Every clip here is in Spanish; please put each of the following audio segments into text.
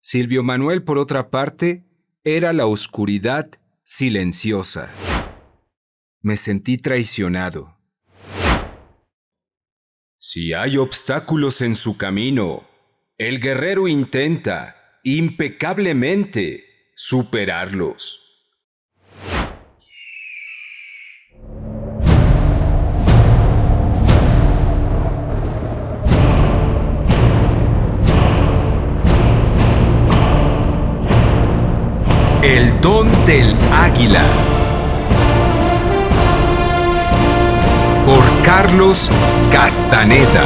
Silvio Manuel, por otra parte, era la oscuridad silenciosa. Me sentí traicionado. Si hay obstáculos en su camino, el guerrero intenta impecablemente superarlos. El don del águila. Por Carlos Castaneda.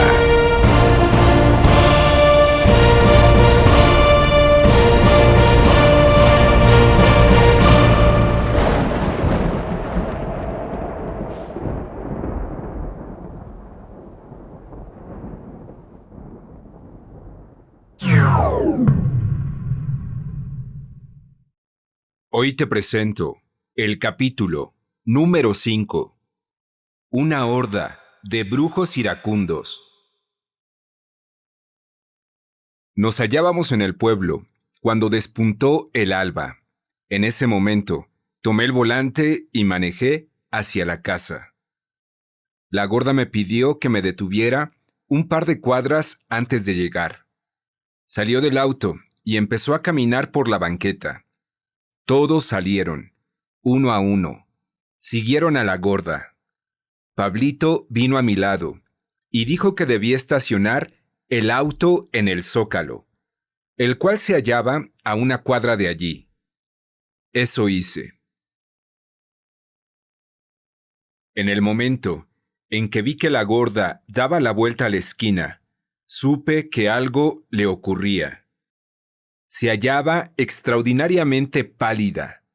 Hoy te presento el capítulo número 5. Una horda de brujos iracundos. Nos hallábamos en el pueblo cuando despuntó el alba. En ese momento, tomé el volante y manejé hacia la casa. La gorda me pidió que me detuviera un par de cuadras antes de llegar. Salió del auto y empezó a caminar por la banqueta. Todos salieron, uno a uno. Siguieron a la gorda. Pablito vino a mi lado y dijo que debía estacionar el auto en el Zócalo, el cual se hallaba a una cuadra de allí. Eso hice. En el momento en que vi que la gorda daba la vuelta a la esquina, supe que algo le ocurría. Se hallaba extraordinariamente pálida.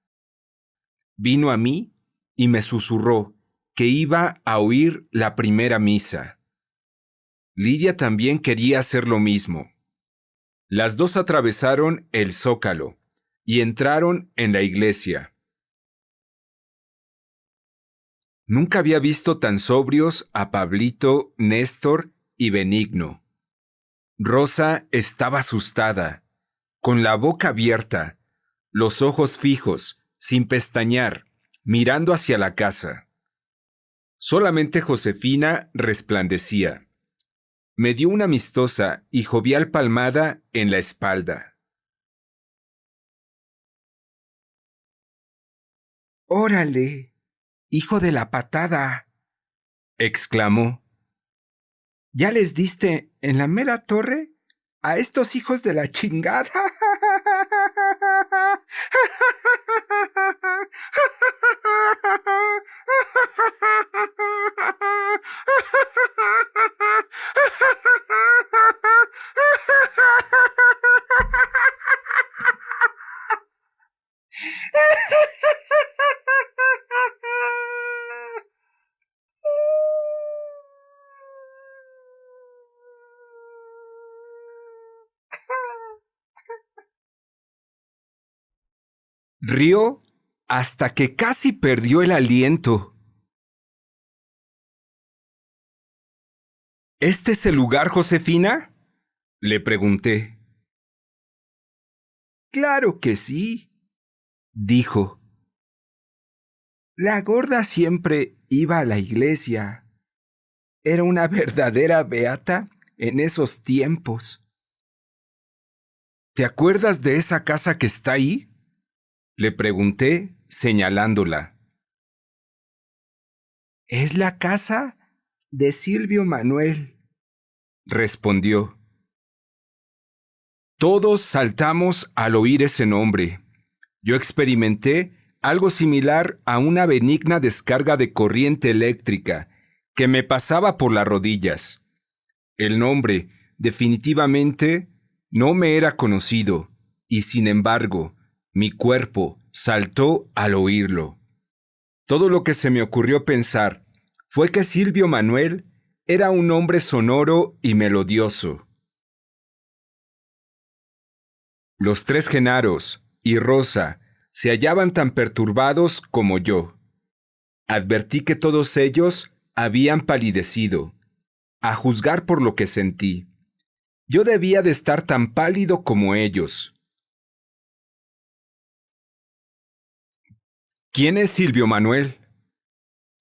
Vino a mí y me susurró que iba a oír la primera misa. Lidia también quería hacer lo mismo. Las dos atravesaron el Zócalo y entraron en la iglesia. Nunca había visto tan sobrios a Pablito, Néstor y Benigno. Rosa estaba asustada, con la boca abierta, los ojos fijos, sin pestañear, mirando hacia la casa. Solamente Josefina resplandecía. Me dio una amistosa y jovial palmada en la espalda. ¡Órale, hijo de la patada!, exclamó. ¿Ya les diste en la mera torre a estos hijos de la chingada? Rió hasta que casi perdió el aliento. ¿Este es el lugar, Josefina?, le pregunté. Claro que sí, dijo. La gorda siempre iba a la iglesia. Era una verdadera beata en esos tiempos. ¿Te acuerdas de esa casa que está ahí?, le pregunté, señalándola. Es la casa de Silvio Manuel, respondió. Todos saltamos al oír ese nombre. Yo experimenté algo similar a una benigna descarga de corriente eléctrica que me pasaba por las rodillas. El nombre, definitivamente, no me era conocido, y sin embargo, mi cuerpo saltó al oírlo. Todo lo que se me ocurrió pensar fue que Silvio Manuel era un hombre sonoro y melodioso. Los tres Genaros y Rosa se hallaban tan perturbados como yo. Advertí que todos ellos habían palidecido, a juzgar por lo que sentí. Yo debía de estar tan pálido como ellos. ¿Quién es Silvio Manuel?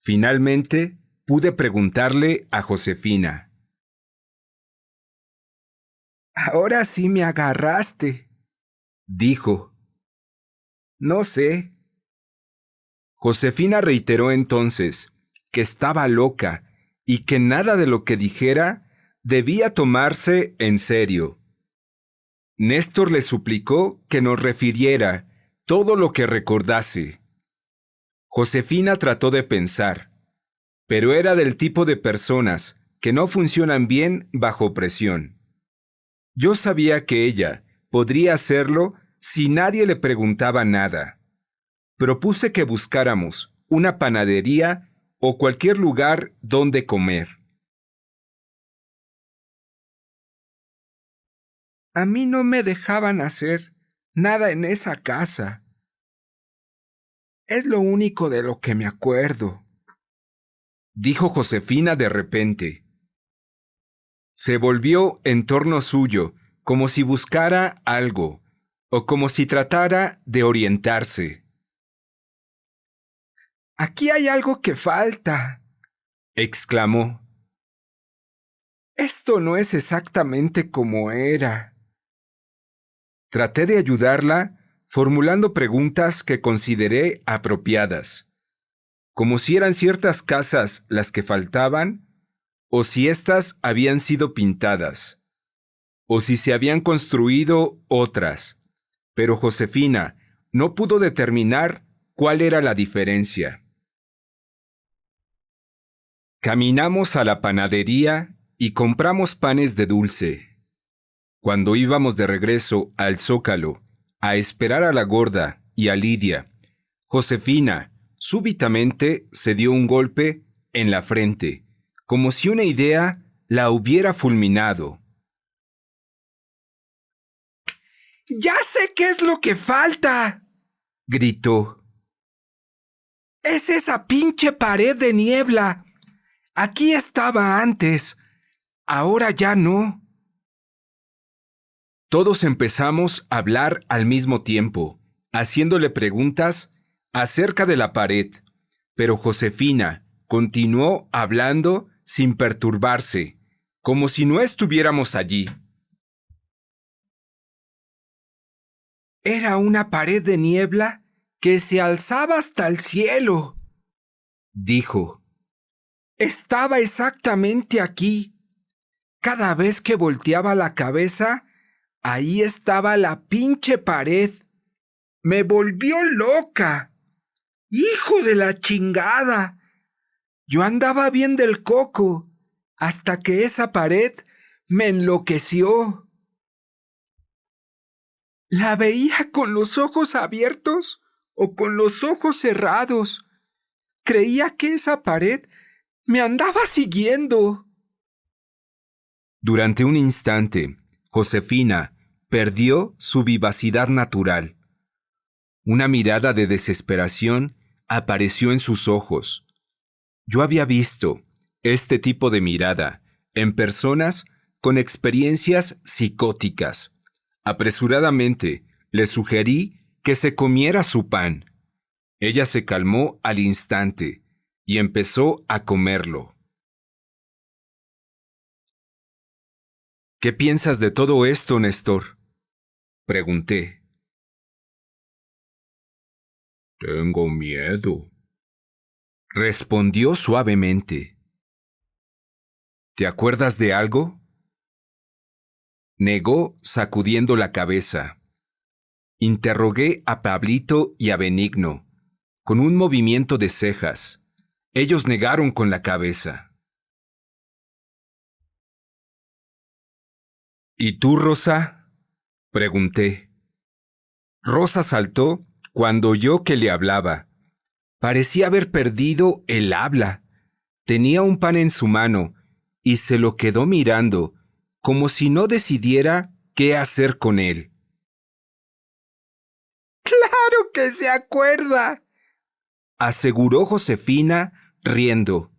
Finalmente pude preguntarle a Josefina. Ahora sí me agarraste, Dijo. no sé. Josefina reiteró entonces que estaba loca y que nada de lo que dijera debía tomarse en serio. Néstor le suplicó que nos refiriera todo lo que recordase. Josefina trató de pensar, pero era del tipo de personas que no funcionan bien bajo presión. Yo sabía que ella podría hacerlo si nadie le preguntaba nada. Propuse que buscáramos una panadería o cualquier lugar donde comer. A mí no me dejaban hacer nada en esa casa. Es lo único de lo que me acuerdo. Dijo Josefina de repente. Se volvió en torno suyo, como si buscara algo, o como si tratara de orientarse. Aquí hay algo que falta. Exclamó. Esto no es exactamente como era. Traté de ayudarla formulando preguntas que consideré apropiadas, como si eran ciertas casas las que faltaban, o si éstas habían sido pintadas, o si se habían construido otras, pero Josefina no pudo determinar cuál era la diferencia. Caminamos a la panadería y compramos panes de dulce. Cuando íbamos de regreso al Zócalo a esperar a la gorda y a Lidia, Josefina súbitamente se dio un golpe en la frente, como si una idea la hubiera fulminado. ¡Ya sé qué es lo que falta! Gritó. Es esa pinche pared de niebla. Aquí estaba antes. Ahora ya no. Todos empezamos a hablar al mismo tiempo, haciéndole preguntas acerca de la pared, pero Josefina continuó hablando sin perturbarse, como si no estuviéramos allí. Era una pared de niebla que se alzaba hasta el cielo. Dijo. Estaba exactamente aquí. Cada vez que volteaba la cabeza, ahí estaba la pinche pared. Me volvió loca. ¡Hijo de la chingada! Yo andaba bien del coco, hasta que esa pared me enloqueció. La veía con los ojos abiertos o con los ojos cerrados. Creía que esa pared me andaba siguiendo. Durante un instante, Josefina perdió su vivacidad natural. Una mirada de desesperación apareció en sus ojos. Yo había visto este tipo de mirada en personas con experiencias psicóticas. Apresuradamente le sugerí que se comiera su pan. Ella se calmó al instante y empezó a comerlo. ¿Qué piensas de todo esto, Néstor? Pregunté. Tengo miedo, respondió suavemente. ¿Te acuerdas de algo? Negó sacudiendo la cabeza. Interrogué a Pablito y a Benigno, con un movimiento de cejas. Ellos negaron con la cabeza. ¿Y tú, Rosa? Pregunté. Rosa saltó cuando oyó que le hablaba. Parecía haber perdido el habla. Tenía un pan en su mano y se lo quedó mirando, como si no decidiera qué hacer con él. ¡Claro que se acuerda!, aseguró Josefina, riendo.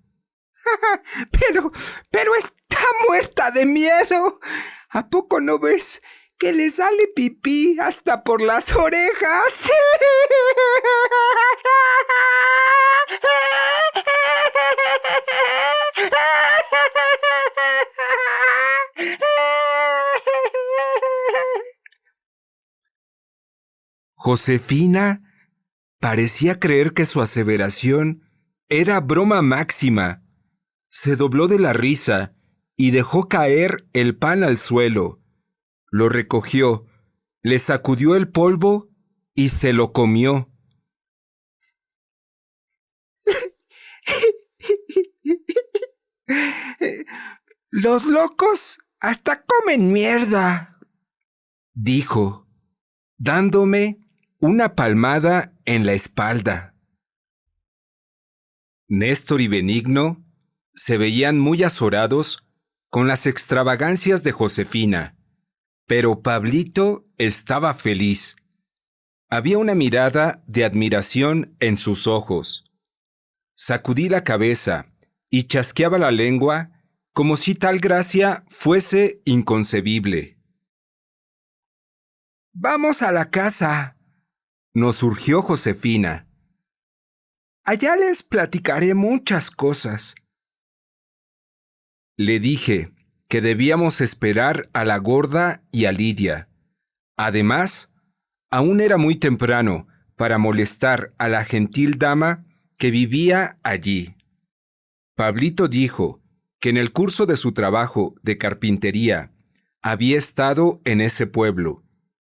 Pero está muerta de miedo. ¿A poco no ves que le sale pipí hasta por las orejas. Josefina parecía creer que su aseveración era broma máxima. Se dobló de la risa y dejó caer el pan al suelo. Lo recogió, le sacudió el polvo y se lo comió. Los locos hasta comen mierda, dijo, dándome una palmada en la espalda. Néstor y Benigno se veían muy azorados con las extravagancias de Josefina, pero Pablito estaba feliz. Había una mirada de admiración en sus ojos. Sacudí la cabeza y chasqueaba la lengua como si tal gracia fuese inconcebible. Vamos a la casa, nos urgió Josefina. Allá les platicaré muchas cosas. Le dije que debíamos esperar a la gorda y a Lidia. Además, aún era muy temprano para molestar a la gentil dama que vivía allí. Pablito dijo que en el curso de su trabajo de carpintería había estado en ese pueblo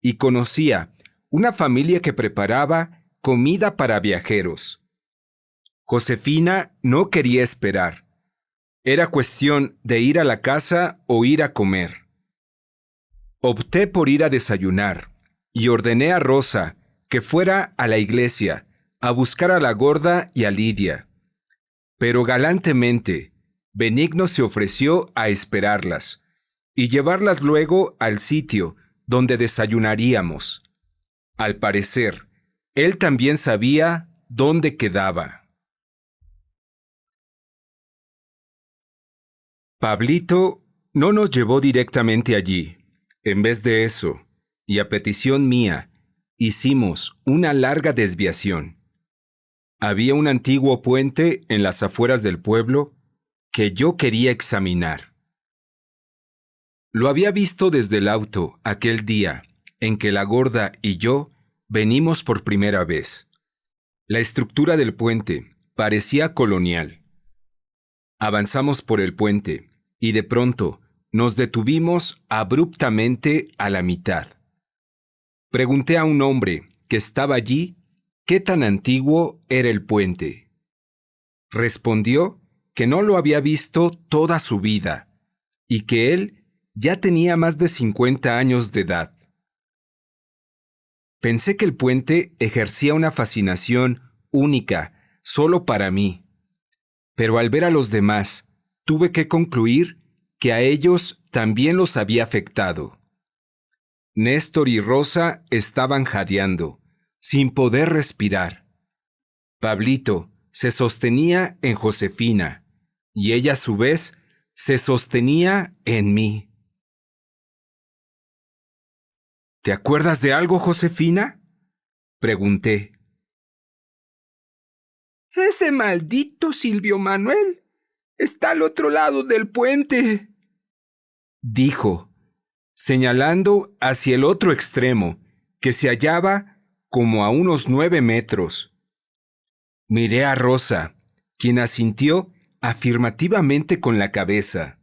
y conocía una familia que preparaba comida para viajeros. Josefina no quería esperar. Era cuestión de ir a la casa o ir a comer. Opté por ir a desayunar y ordené a Rosa que fuera a la iglesia a buscar a la gorda y a Lidia. Pero galantemente, Benigno se ofreció a esperarlas y llevarlas luego al sitio donde desayunaríamos. Al parecer, él también sabía dónde quedaba. Pablito no nos llevó directamente allí. En vez de eso, y a petición mía, hicimos una larga desviación. Había un antiguo puente en las afueras del pueblo que yo quería examinar. Lo había visto desde el auto aquel día en que la gorda y yo venimos por primera vez. La estructura del puente parecía colonial. Avanzamos por el puente y de pronto nos detuvimos abruptamente a la mitad. Pregunté a un hombre que estaba allí qué tan antiguo era el puente. Respondió que no lo había visto toda su vida y que él ya tenía más de 50 años de edad. Pensé que el puente ejercía una fascinación única solo para mí, pero al ver a los demás, tuve que concluir que a ellos también los había afectado. Néstor y Rosa estaban jadeando, sin poder respirar. Pablito se sostenía en Josefina, y ella a su vez se sostenía en mí. ¿Te acuerdas de algo, Josefina?, pregunté. Ese maldito Silvio Manuel está al otro lado del puente, dijo, señalando hacia el otro extremo, que se hallaba como a unos 9 metros. Miré a Rosa, quien asintió afirmativamente con la cabeza.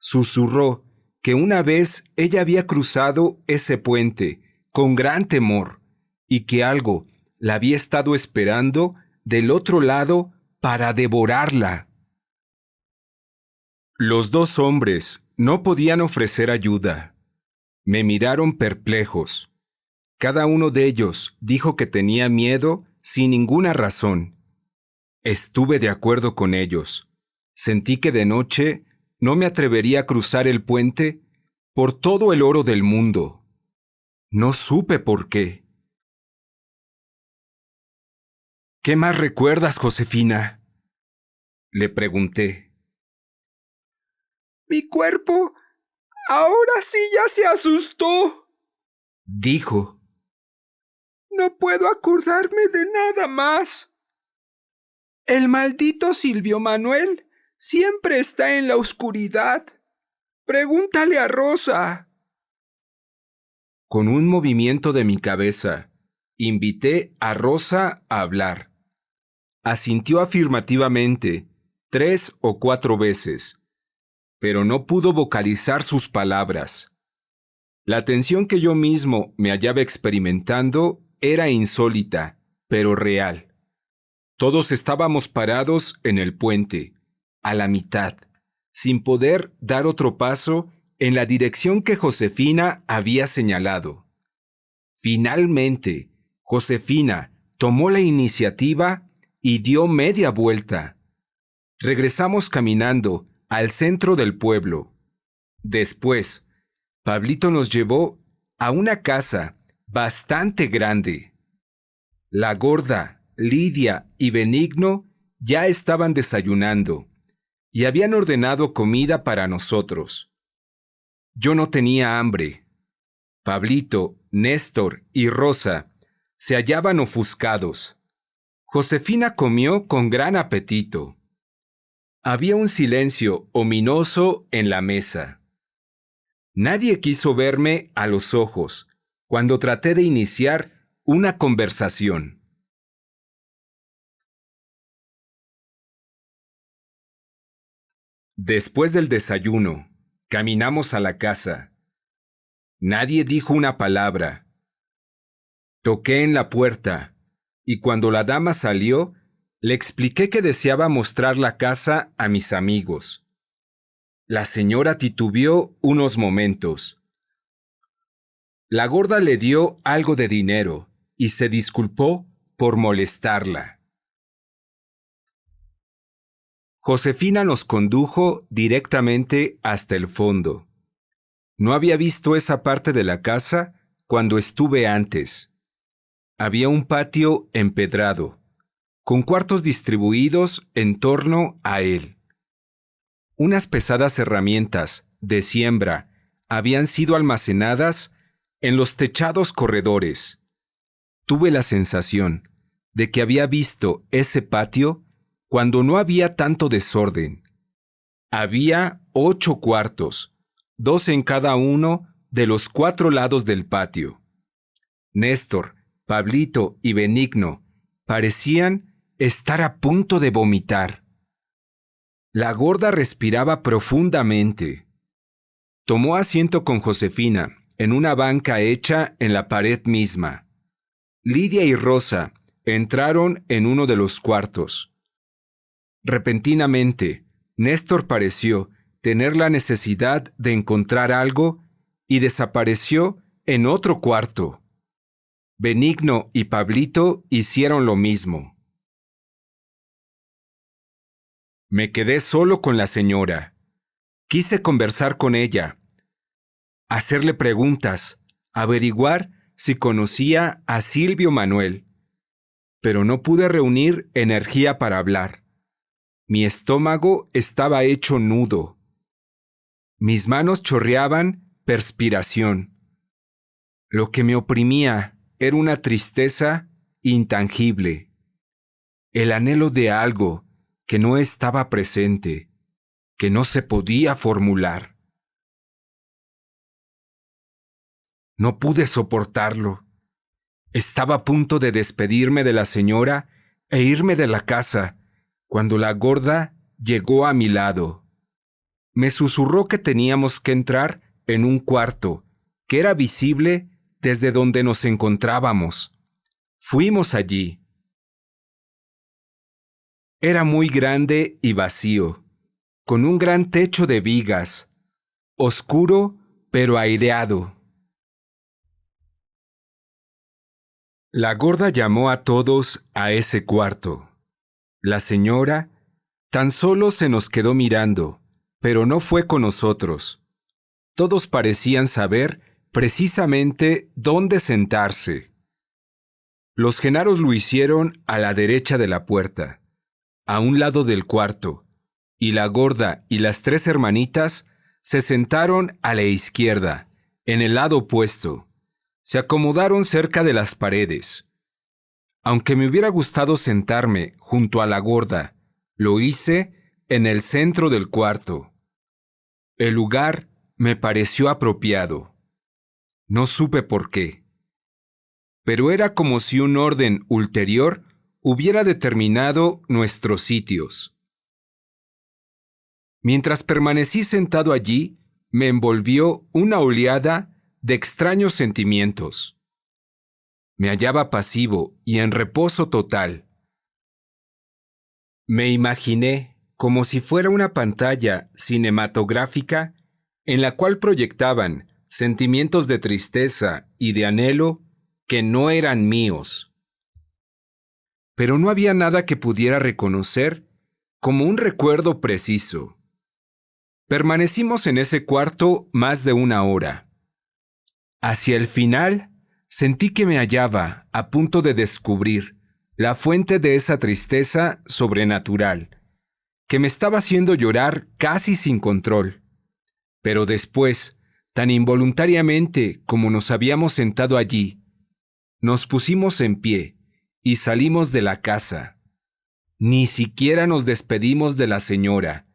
Susurró que una vez ella había cruzado ese puente con gran temor y que algo la había estado esperando del otro lado para devorarla. Los dos hombres no podían ofrecer ayuda. Me miraron perplejos. Cada uno de ellos dijo que tenía miedo sin ninguna razón. Estuve de acuerdo con ellos. Sentí que de noche no me atrevería a cruzar el puente por todo el oro del mundo. No supe por qué. ¿Qué más recuerdas, Josefina?, le pregunté. Mi cuerpo ahora sí ya se asustó, dijo. No puedo acordarme de nada más. El maldito Silvio Manuel siempre está en la oscuridad. Pregúntale a Rosa. Con un movimiento de mi cabeza, invité a Rosa a hablar. Asintió afirmativamente 3 o 4 veces, pero no pudo vocalizar sus palabras. La tensión que yo mismo me hallaba experimentando era insólita, pero real. Todos estábamos parados en el puente, a la mitad, sin poder dar otro paso en la dirección que Josefina había señalado. Finalmente, Josefina tomó la iniciativa y dio media vuelta. Regresamos caminando al centro del pueblo. Después, Pablito nos llevó a una casa bastante grande. La gorda, Lidia y Benigno ya estaban desayunando y habían ordenado comida para nosotros. Yo no tenía hambre. Pablito, Néstor y Rosa se hallaban ofuscados. Josefina comió con gran apetito. Había un silencio ominoso en la mesa. Nadie quiso verme a los ojos cuando traté de iniciar una conversación. Después del desayuno, caminamos a la casa. Nadie dijo una palabra. Toqué en la puerta y cuando la dama salió, le expliqué que deseaba mostrar la casa a mis amigos. La señora titubeó unos momentos. La gorda le dio algo de dinero y se disculpó por molestarla. Josefina nos condujo directamente hasta el fondo. No había visto esa parte de la casa cuando estuve antes. Había un patio empedrado, con cuartos distribuidos en torno a él. Unas pesadas herramientas de siembra habían sido almacenadas en los techados corredores. Tuve la sensación de que había visto ese patio cuando no había tanto desorden. Había 8 cuartos, 2 en cada uno de los 4 lados del patio. Néstor, Pablito y Benigno parecían estar a punto de vomitar. La gorda respiraba profundamente. Tomó asiento con Josefina en una banca hecha en la pared misma. Lidia y Rosa entraron en uno de los cuartos. Repentinamente, Néstor pareció tener la necesidad de encontrar algo y desapareció en otro cuarto. Benigno y Pablito hicieron lo mismo. Me quedé solo con la señora. Quise conversar con ella, hacerle preguntas, averiguar si conocía a Silvio Manuel, pero no pude reunir energía para hablar. Mi estómago estaba hecho nudo. Mis manos chorreaban perspiración. Lo que me oprimía era una tristeza intangible, el anhelo de algo que no estaba presente, que no se podía formular. No pude soportarlo. Estaba a punto de despedirme de la señora e irme de la casa, cuando la gorda llegó a mi lado. Me susurró que teníamos que entrar en un cuarto que era visible desde donde nos encontrábamos. Fuimos allí. Era muy grande y vacío, con un gran techo de vigas, oscuro pero aireado. La gorda llamó a todos a ese cuarto. La señora tan solo se nos quedó mirando, pero no fue con nosotros. Todos parecían saber precisamente dónde sentarse. Los genaros lo hicieron a la derecha de la puerta, a un lado del cuarto, y la gorda y las 3 hermanitas se sentaron a la izquierda, en el lado opuesto, Se acomodaron cerca de las paredes. Aunque me hubiera gustado sentarme junto a la gorda, lo hice en el centro del cuarto. El lugar me pareció apropiado. No supe por qué, pero era como si un orden ulterior hubiera determinado nuestros sitios. Mientras permanecí sentado allí, me envolvió una oleada de extraños sentimientos. Me hallaba pasivo y en reposo total. Me imaginé como si fuera una pantalla cinematográfica en la cual proyectaban sentimientos de tristeza y de anhelo que no eran míos. Pero no había nada que pudiera reconocer como un recuerdo preciso. Permanecimos en ese cuarto más de 1 hora. Hacia el final, sentí que me hallaba a punto de descubrir la fuente de esa tristeza sobrenatural, que me estaba haciendo llorar casi sin control. Pero después, tan involuntariamente como nos habíamos sentado allí, nos pusimos en pie y salimos de la casa. Ni siquiera nos despedimos de la señora.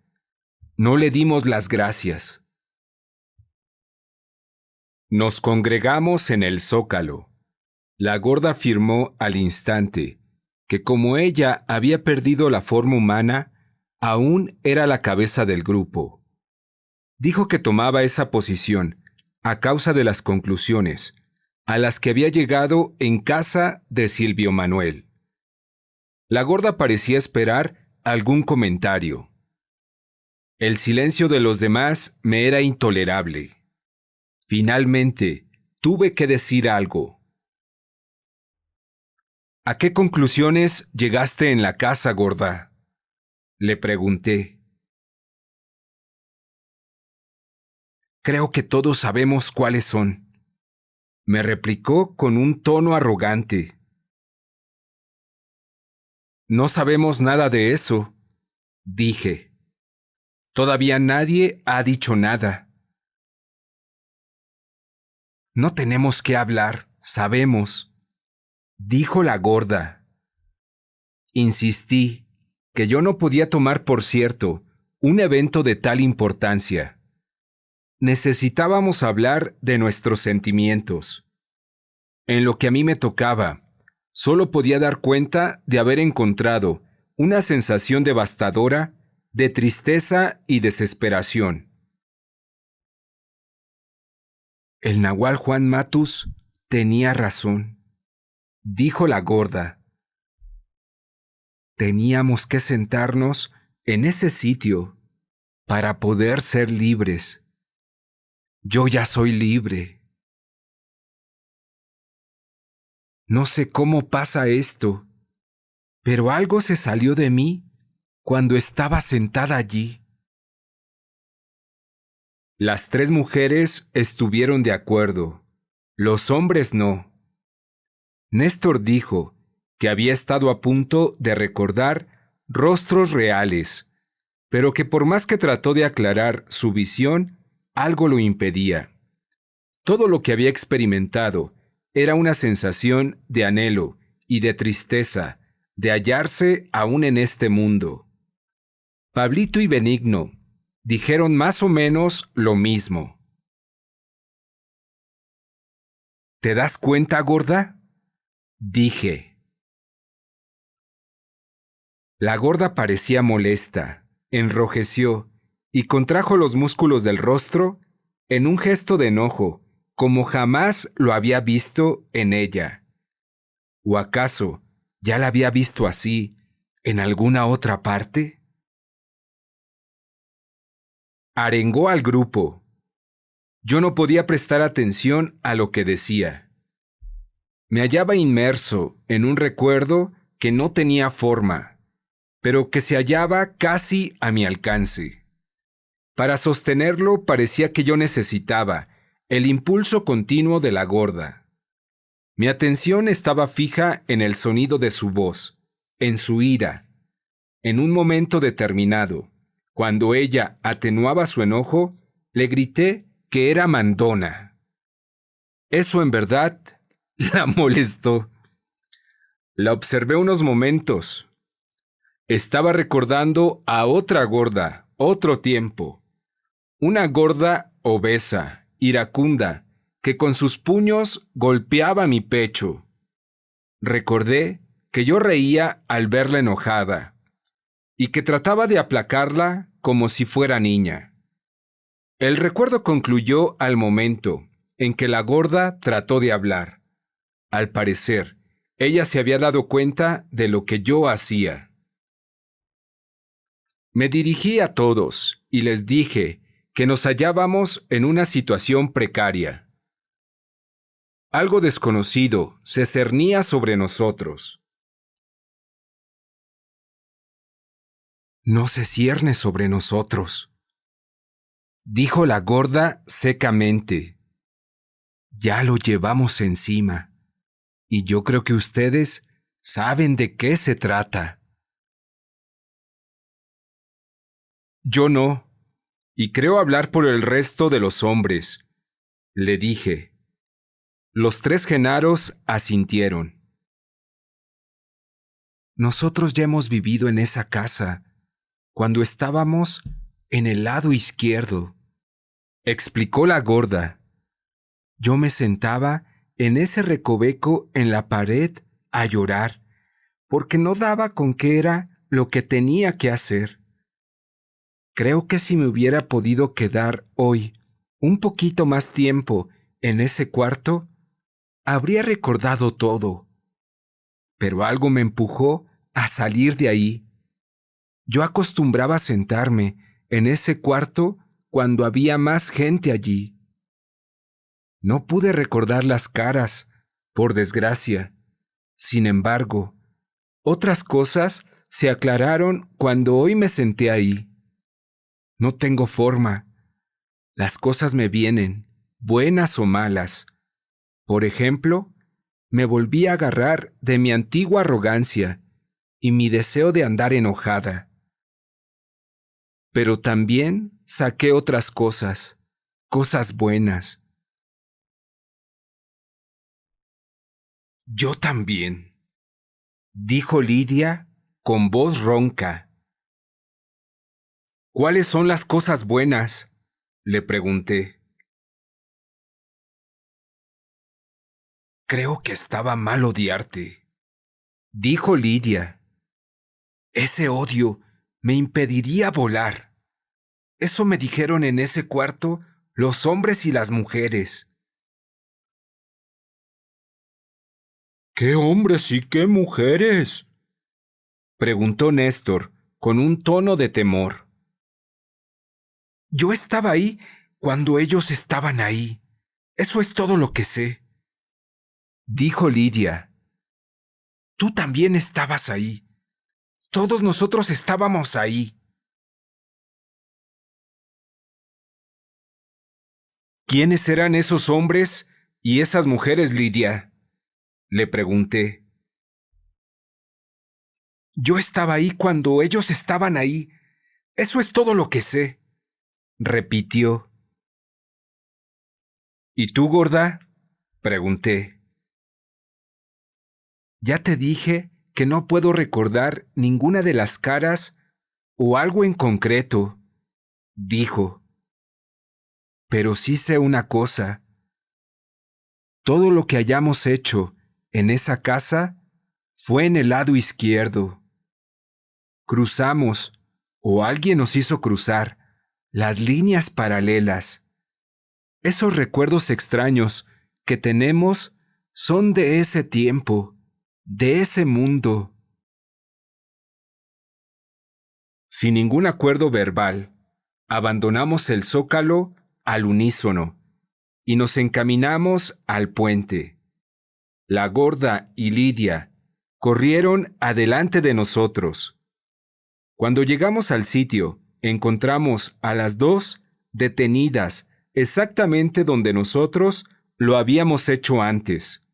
No le dimos las gracias. Nos congregamos en el zócalo. La gorda afirmó al instante que como ella había perdido la forma humana, aún era la cabeza del grupo. Dijo que tomaba esa posición a causa de las conclusiones a las que había llegado en casa de Silvio Manuel. La gorda parecía esperar algún comentario. El silencio de los demás me era intolerable. Finalmente, tuve que decir algo. ¿A qué conclusiones llegaste en la casa, gorda?, le pregunté. Creo que todos sabemos cuáles son, me replicó con un tono arrogante. No sabemos nada de eso, dije. Todavía nadie ha dicho nada. No tenemos que hablar, sabemos, dijo la gorda. Insistí que yo no podía tomar por cierto un evento de tal importancia. Necesitábamos hablar de nuestros sentimientos. En lo que a mí me tocaba, solo podía dar cuenta de haber encontrado una sensación devastadora de tristeza y desesperación. El nahual Juan Matus tenía razón, dijo la gorda. Teníamos que sentarnos en ese sitio para poder ser libres. Yo ya soy libre. No sé cómo pasa esto, pero algo se salió de mí cuando estaba sentada allí. Las 3 mujeres estuvieron de acuerdo, los hombres no. Néstor dijo que había estado a punto de recordar rostros reales, pero que por más que trató de aclarar su visión, algo lo impedía. Todo lo que había experimentado era una sensación de anhelo y de tristeza de hallarse aún en este mundo. Pablito y Benigno dijeron más o menos lo mismo. ¿Te das cuenta, gorda?, dije. La gorda parecía molesta, enrojeció y contrajo los músculos del rostro en un gesto de enojo, como jamás lo había visto en ella. ¿O acaso ya la había visto así en alguna otra parte? Arengó al grupo. Yo no podía prestar atención a lo que decía. Me hallaba inmerso en un recuerdo que no tenía forma, pero que se hallaba casi a mi alcance. Para sostenerlo parecía que yo necesitaba el impulso continuo de la gorda. Mi atención estaba fija en el sonido de su voz, en su ira. En un momento determinado, cuando ella atenuaba su enojo, le grité que era mandona. Eso en verdad la molestó. La observé unos momentos. Estaba recordando a otra gorda, otro tiempo. Una gorda obesa, iracunda, que con sus puños golpeaba mi pecho. Recordé que yo reía al verla enojada y que trataba de aplacarla como si fuera niña. El recuerdo concluyó al momento en que la gorda trató de hablar. Al parecer, ella se había dado cuenta de lo que yo hacía. Me dirigí a todos y les dije que nos hallábamos en una situación precaria. Algo desconocido se cernía sobre nosotros. No se cierne sobre nosotros, dijo la gorda secamente. Ya lo llevamos encima, y yo creo que ustedes saben de qué se trata. Yo no, y creo hablar por el resto de los hombres, le dije. Los 3 genaros asintieron. Nosotros ya hemos vivido en esa casa, cuando estábamos en el lado izquierdo, explicó la gorda. Yo me sentaba en ese recoveco en la pared a llorar, porque no daba con qué era lo que tenía que hacer. Creo que si me hubiera podido quedar hoy un poquito más tiempo en ese cuarto, habría recordado todo. Pero algo me empujó a salir de ahí. Yo acostumbraba a sentarme en ese cuarto cuando había más gente allí. No pude recordar las caras, por desgracia. Sin embargo, otras cosas se aclararon cuando hoy me senté ahí. No tengo forma. Las cosas me vienen, buenas o malas. Por ejemplo, me volví a agarrar de mi antigua arrogancia y mi deseo de andar enojada. Pero también saqué otras cosas, cosas buenas. Yo también, dijo Lidia con voz ronca. ¿Cuáles son las cosas buenas?, le pregunté. Creo que estaba mal odiarte, dijo Lidia. Ese odio me impediría volar. Eso me dijeron en ese cuarto los hombres y las mujeres. ¿Qué hombres y qué mujeres?, preguntó Néstor con un tono de temor. Yo estaba ahí cuando ellos estaban ahí. Eso es todo lo que sé, dijo Lidia. Tú también estabas ahí. Todos nosotros estábamos ahí. ¿Quiénes eran esos hombres y esas mujeres, Lidia?, le pregunté. Yo estaba ahí cuando ellos estaban ahí. Eso es todo lo que sé, repitió. ¿Y tú, gorda?, pregunté. Ya te dije que no puedo recordar ninguna de las caras o algo en concreto, dijo. Pero sí sé una cosa. Todo lo que hayamos hecho en esa casa fue en el lado izquierdo. Cruzamos, o alguien nos hizo cruzar, las líneas paralelas. Esos recuerdos extraños que tenemos son de ese tiempo, de ese mundo. Sin ningún acuerdo verbal, abandonamos el zócalo al unísono y nos encaminamos al puente. La gorda y Lidia corrieron adelante de nosotros. Cuando llegamos al sitio, encontramos a las 2 detenidas exactamente donde nosotros lo habíamos hecho antes.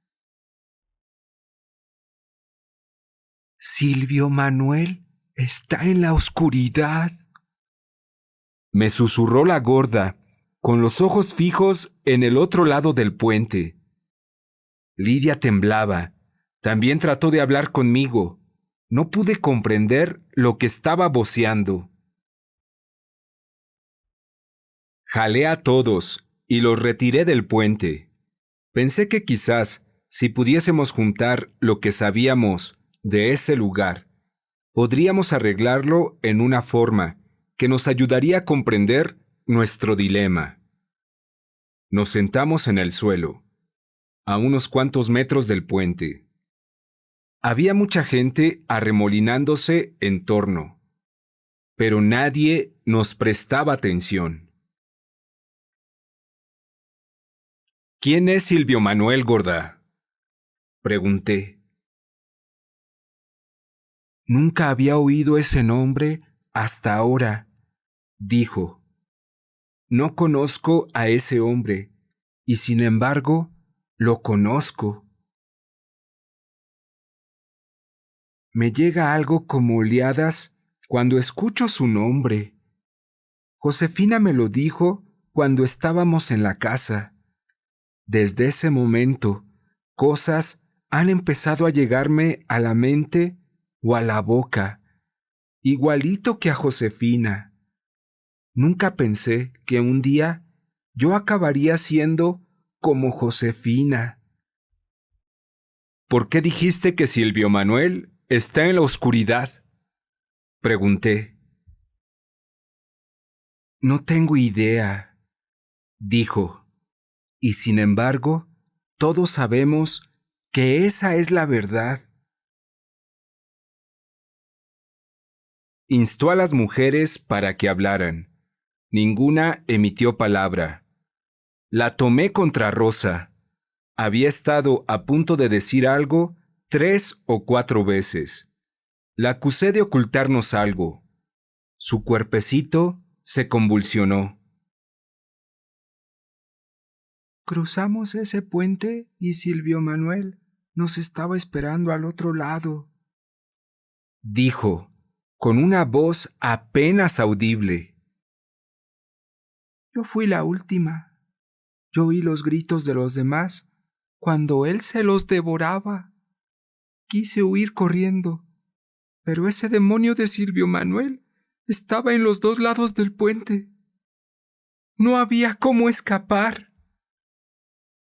Silvio Manuel está en la oscuridad, me susurró la gorda, con los ojos fijos en el otro lado del puente. Lidia temblaba. También trató de hablar conmigo. No pude comprender lo que estaba voceando. Jalé a todos y los retiré del puente. Pensé que quizás, si pudiésemos juntar lo que sabíamos de ese lugar, podríamos arreglarlo en una forma que nos ayudaría a comprender nuestro dilema. Nos sentamos en el suelo, a unos cuantos metros del puente. Había mucha gente arremolinándose en torno, pero nadie nos prestaba atención. ¿Quién es Silvio Manuel, gorda?, pregunté. Nunca había oído ese nombre hasta ahora, dijo. No conozco a ese hombre, y sin embargo, lo conozco. Me llega algo como oleadas cuando escucho su nombre. Josefina me lo dijo cuando estábamos en la casa. Desde ese momento, cosas han empezado a llegarme a la mente o a la boca, igualito que a Josefina. Nunca pensé que un día yo acabaría siendo como Josefina. ¿Por qué dijiste que Silvio Manuel está en la oscuridad?, pregunté. No tengo idea, dijo, y sin embargo, todos sabemos que esa es la verdad. Instó a las mujeres para que hablaran. Ninguna emitió palabra. La tomé contra Rosa. Había estado a punto de decir algo 3 o 4 veces. La acusé de ocultarnos algo. Su cuerpecito se convulsionó. Cruzamos ese puente y Silvio Manuel nos estaba esperando al otro lado, dijo, con una voz apenas audible. Yo fui la última. Yo oí los gritos de los demás cuando él se los devoraba. Quise huir corriendo, pero ese demonio de Silvio Manuel estaba en los dos lados del puente. No había cómo escapar.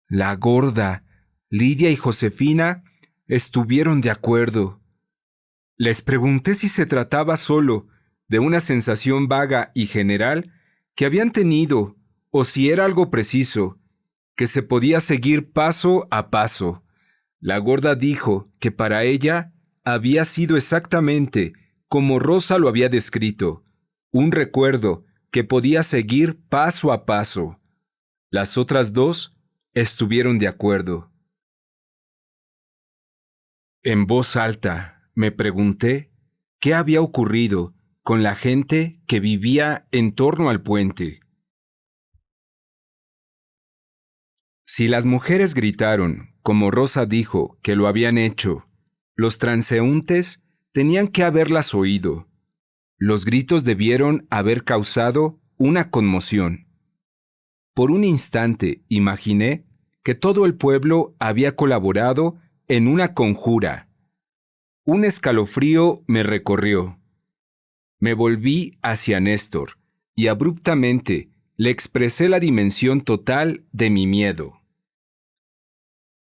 La gorda, Lidia y Josefina estuvieron de acuerdo. Les pregunté si se trataba solo de una sensación vaga y general que habían tenido o si era algo preciso, que se podía seguir paso a paso. La gorda dijo que para ella había sido exactamente como Rosa lo había descrito, un recuerdo que podía seguir paso a paso. Las otras dos estuvieron de acuerdo. En voz alta me pregunté qué había ocurrido con la gente que vivía en torno al puente. Si las mujeres gritaron, como Rosa dijo que lo habían hecho, los transeúntes tenían que haberlas oído. Los gritos debieron haber causado una conmoción. Por un instante imaginé que todo el pueblo había colaborado en una conjura. Un escalofrío me recorrió. Me volví hacia Néstor y abruptamente le expresé la dimensión total de mi miedo.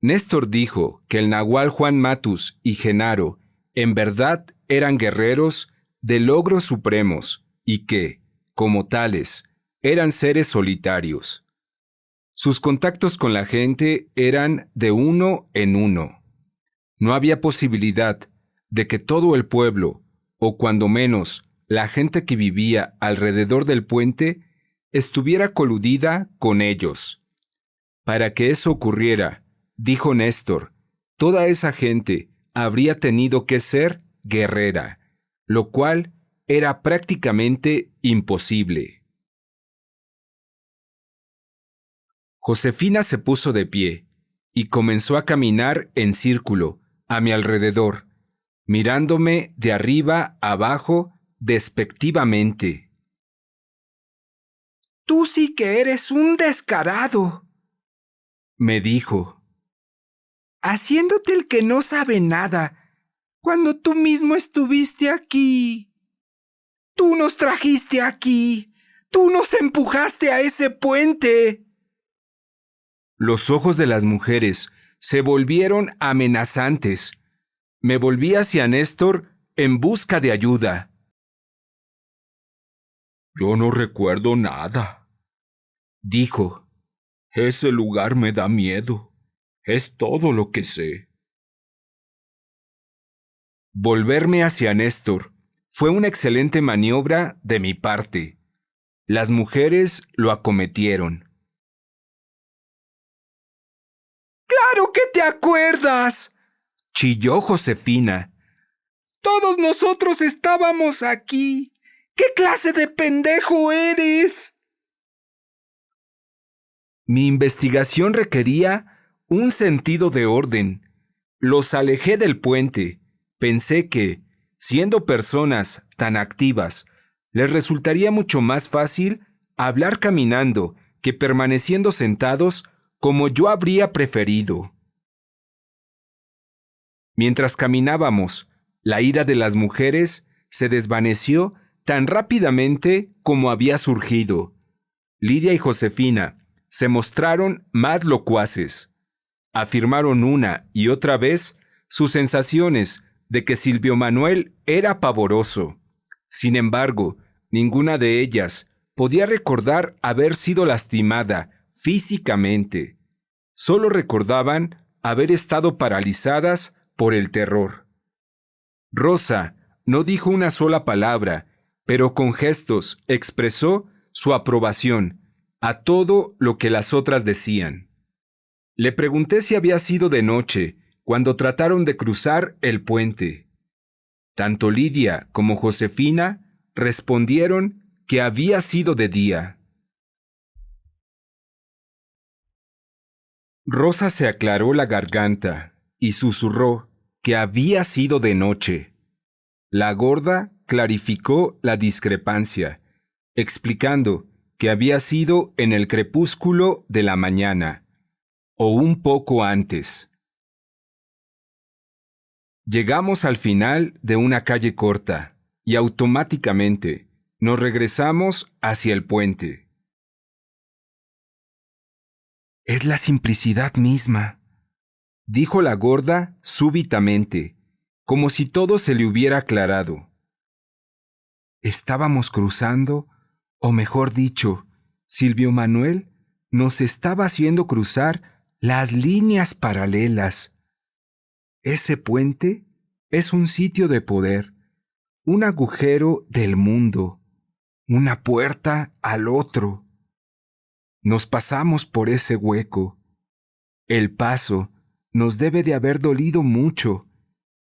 Néstor dijo que el nahual Juan Matus y Genaro en verdad eran guerreros de logros supremos y que, como tales, eran seres solitarios. Sus contactos con la gente eran de uno en uno. No había posibilidad de que todo el pueblo, o cuando menos la gente que vivía alrededor del puente, estuviera coludida con ellos. Para que eso ocurriera, dijo Néstor, toda esa gente habría tenido que ser guerrera, lo cual era prácticamente imposible. Josefina se puso de pie y comenzó a caminar en círculo a mi alrededor, mirándome de arriba abajo despectivamente. Tú sí que eres un descarado, me dijo. haciéndote el que no sabe nada, cuando tú mismo estuviste aquí. Tú nos trajiste aquí. Tú nos empujaste a ese puente. Los ojos de las mujeres se volvieron amenazantes. Me volví hacia Néstor en busca de ayuda. Yo no recuerdo nada, dijo. Ese lugar me da miedo. Es todo lo que sé. Volverme hacia Néstor fue una excelente maniobra de mi parte. Las mujeres lo acometieron. ¡Claro que te acuerdas!, chilló Josefina. Todos nosotros estábamos aquí. ¿Qué clase de pendejo eres? Mi investigación requería un sentido de orden. Los alejé del puente. Pensé que, siendo personas tan activas, les resultaría mucho más fácil hablar caminando que permaneciendo sentados como yo habría preferido. Mientras caminábamos, la ira de las mujeres se desvaneció tan rápidamente como había surgido. Lidia y Josefina se mostraron más locuaces. Afirmaron una y otra vez sus sensaciones de que Silvio Manuel era pavoroso. Sin embargo, ninguna de ellas podía recordar haber sido lastimada físicamente. Solo recordaban haber estado paralizadas por el terror. Rosa no dijo una sola palabra, pero con gestos expresó su aprobación a todo lo que las otras decían. Le pregunté si había sido de noche cuando trataron de cruzar el puente. Tanto Lidia como Josefina respondieron que había sido de día. Rosa se aclaró la garganta y susurró que había sido de noche. La gorda clarificó la discrepancia, explicando que había sido en el crepúsculo de la mañana, o un poco antes. Llegamos al final de una calle corta y automáticamente nos regresamos hacia el puente. Es la simplicidad misma, dijo la gorda súbitamente, como si todo se le hubiera aclarado. Estábamos cruzando, o mejor dicho, Silvio Manuel nos estaba haciendo cruzar las líneas paralelas. Ese puente es un sitio de poder, un agujero del mundo, una puerta al otro. Nos pasamos por ese hueco. El paso nos debe de haber dolido mucho,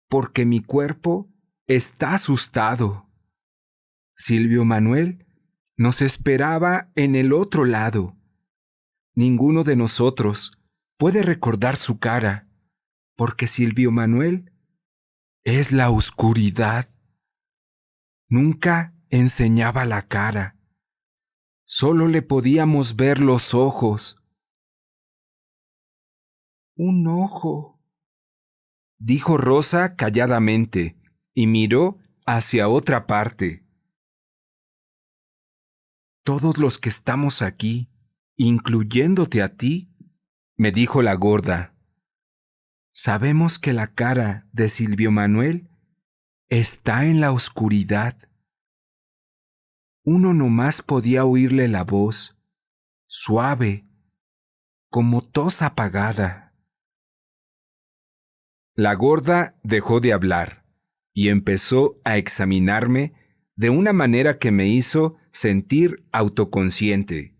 porque mi cuerpo está asustado. Silvio Manuel nos esperaba en el otro lado. Ninguno de nosotros puede recordar su cara, porque Silvio Manuel es la oscuridad. Nunca enseñaba la cara. Solo le podíamos ver los ojos. Un ojo, dijo Rosa calladamente y miró hacia otra parte. Todos los que estamos aquí, incluyéndote a ti, me dijo la gorda, sabemos que la cara de Silvio Manuel está en la oscuridad. Uno nomás podía oírle la voz, suave, como tos apagada. La gorda dejó de hablar y empezó a examinarme de una manera que me hizo sentir autoconsciente.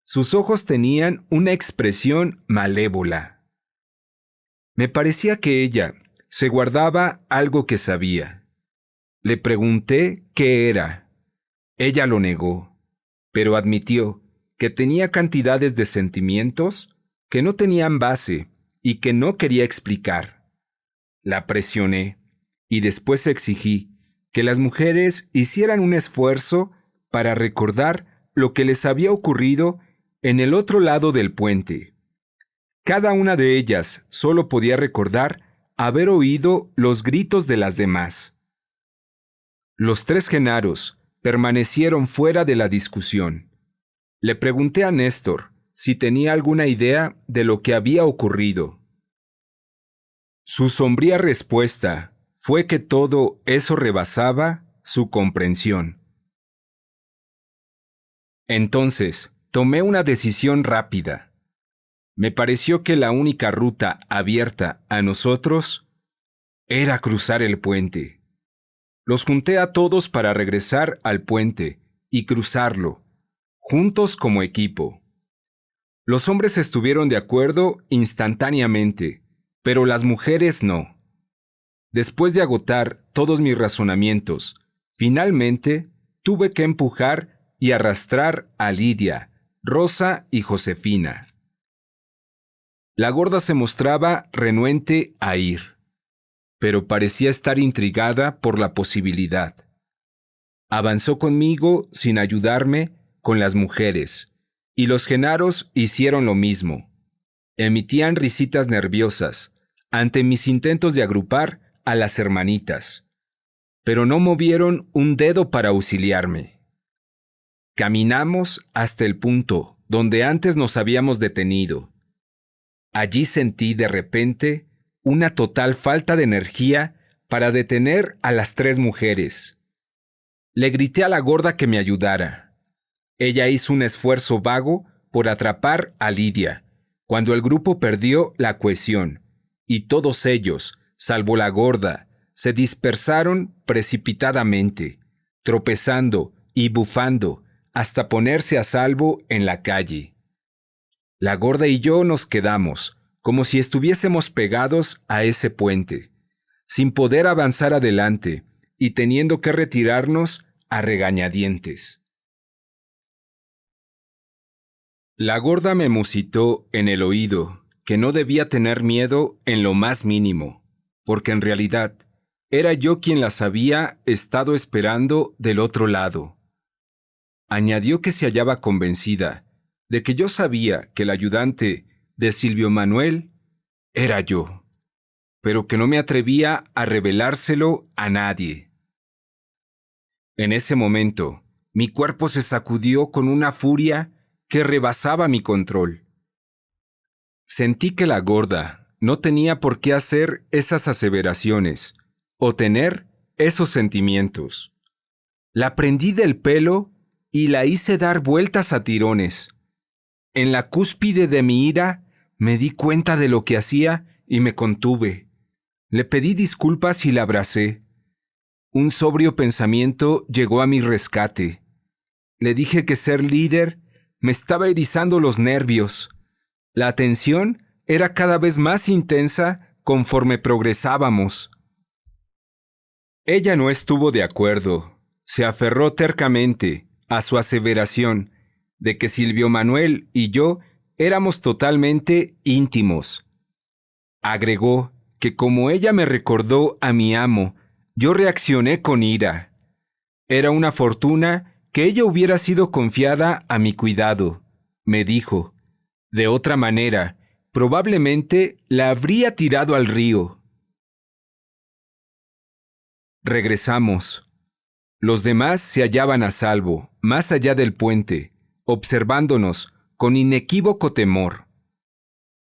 Sus ojos tenían una expresión malévola. Me parecía que ella se guardaba algo que sabía. Le pregunté qué era. Ella lo negó, pero admitió que tenía cantidades de sentimientos que no tenían base y que no quería explicar. La presioné y después exigí que las mujeres hicieran un esfuerzo para recordar lo que les había ocurrido en el otro lado del puente. Cada una de ellas solo podía recordar haber oído los gritos de las demás. Los 3 genaros permanecieron fuera de la discusión. Le pregunté a Néstor si tenía alguna idea de lo que había ocurrido. Su sombría respuesta fue que todo eso rebasaba su comprensión. Entonces, tomé una decisión rápida. Me pareció que la única ruta abierta a nosotros era cruzar el puente. Los junté a todos para regresar al puente y cruzarlo, juntos como equipo. Los hombres estuvieron de acuerdo instantáneamente, pero las mujeres no. Después de agotar todos mis razonamientos, finalmente tuve que empujar y arrastrar a Lidia, Rosa y Josefina. La gorda se mostraba renuente a ir, pero parecía estar intrigada por la posibilidad. Avanzó conmigo sin ayudarme con las mujeres, y los genaros hicieron lo mismo. Emitían risitas nerviosas ante mis intentos de agrupar a las hermanitas, pero no movieron un dedo para auxiliarme. Caminamos hasta el punto donde antes nos habíamos detenido. Allí sentí de repente una total falta de energía para detener a las 3 mujeres. Le grité a la gorda que me ayudara. Ella hizo un esfuerzo vago por atrapar a Lidia, cuando el grupo perdió la cohesión, y todos ellos, salvo la gorda, se dispersaron precipitadamente, tropezando y bufando hasta ponerse a salvo en la calle. La gorda y yo nos quedamos, como si estuviésemos pegados a ese puente, sin poder avanzar adelante y teniendo que retirarnos a regañadientes. La gorda me musitó en el oído que no debía tener miedo en lo más mínimo, porque en realidad era yo quien las había estado esperando del otro lado. Añadió que se hallaba convencida de que yo sabía que el ayudante de Silvio Manuel era yo, pero que no me atrevía a revelárselo a nadie. En ese momento, mi cuerpo se sacudió con una furia que rebasaba mi control. Sentí que la gorda no tenía por qué hacer esas aseveraciones o tener esos sentimientos. La prendí del pelo y la hice dar vueltas a tirones. En la cúspide de mi ira, me di cuenta de lo que hacía y me contuve. Le pedí disculpas y la abracé. Un sobrio pensamiento llegó a mi rescate. Le dije que ser líder me estaba erizando los nervios. La tensión era cada vez más intensa conforme progresábamos. Ella no estuvo de acuerdo. Se aferró tercamente a su aseveración de que Silvio Manuel y yo éramos totalmente íntimos. Agregó que como ella me recordó a mi amo, yo reaccioné con ira. Era una fortuna que ella hubiera sido confiada a mi cuidado, me dijo. De otra manera, probablemente la habría tirado al río. Regresamos. Los demás se hallaban a salvo, más allá del puente, observándonos con inequívoco temor.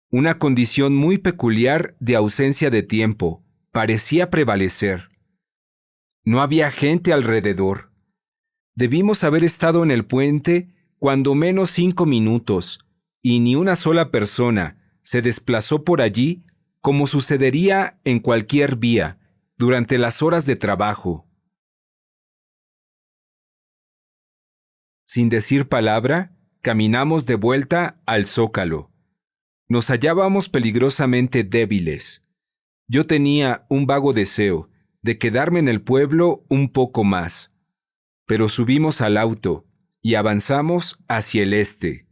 Una condición muy peculiar de ausencia de tiempo parecía prevalecer. No había gente alrededor. Debimos haber estado en el puente cuando menos 5 minutos, y ni una sola persona se desplazó por allí como sucedería en cualquier vía durante las horas de trabajo. Sin decir palabra, caminamos de vuelta al zócalo. Nos hallábamos peligrosamente débiles. Yo tenía un vago deseo de quedarme en el pueblo un poco más, pero subimos al auto y avanzamos hacia el este,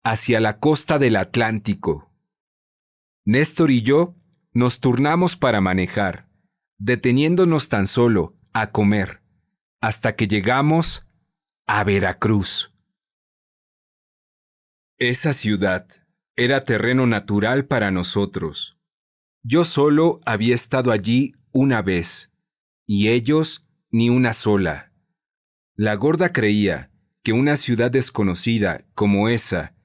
hacia la costa del Atlántico. Néstor y yo nos turnamos para manejar, deteniéndonos tan solo a comer, hasta que llegamos a Veracruz. Esa ciudad, Era terreno natural para nosotros. Yo solo había estado allí una vez, y ellos ni una sola. La gorda creía que una ciudad desconocida como esa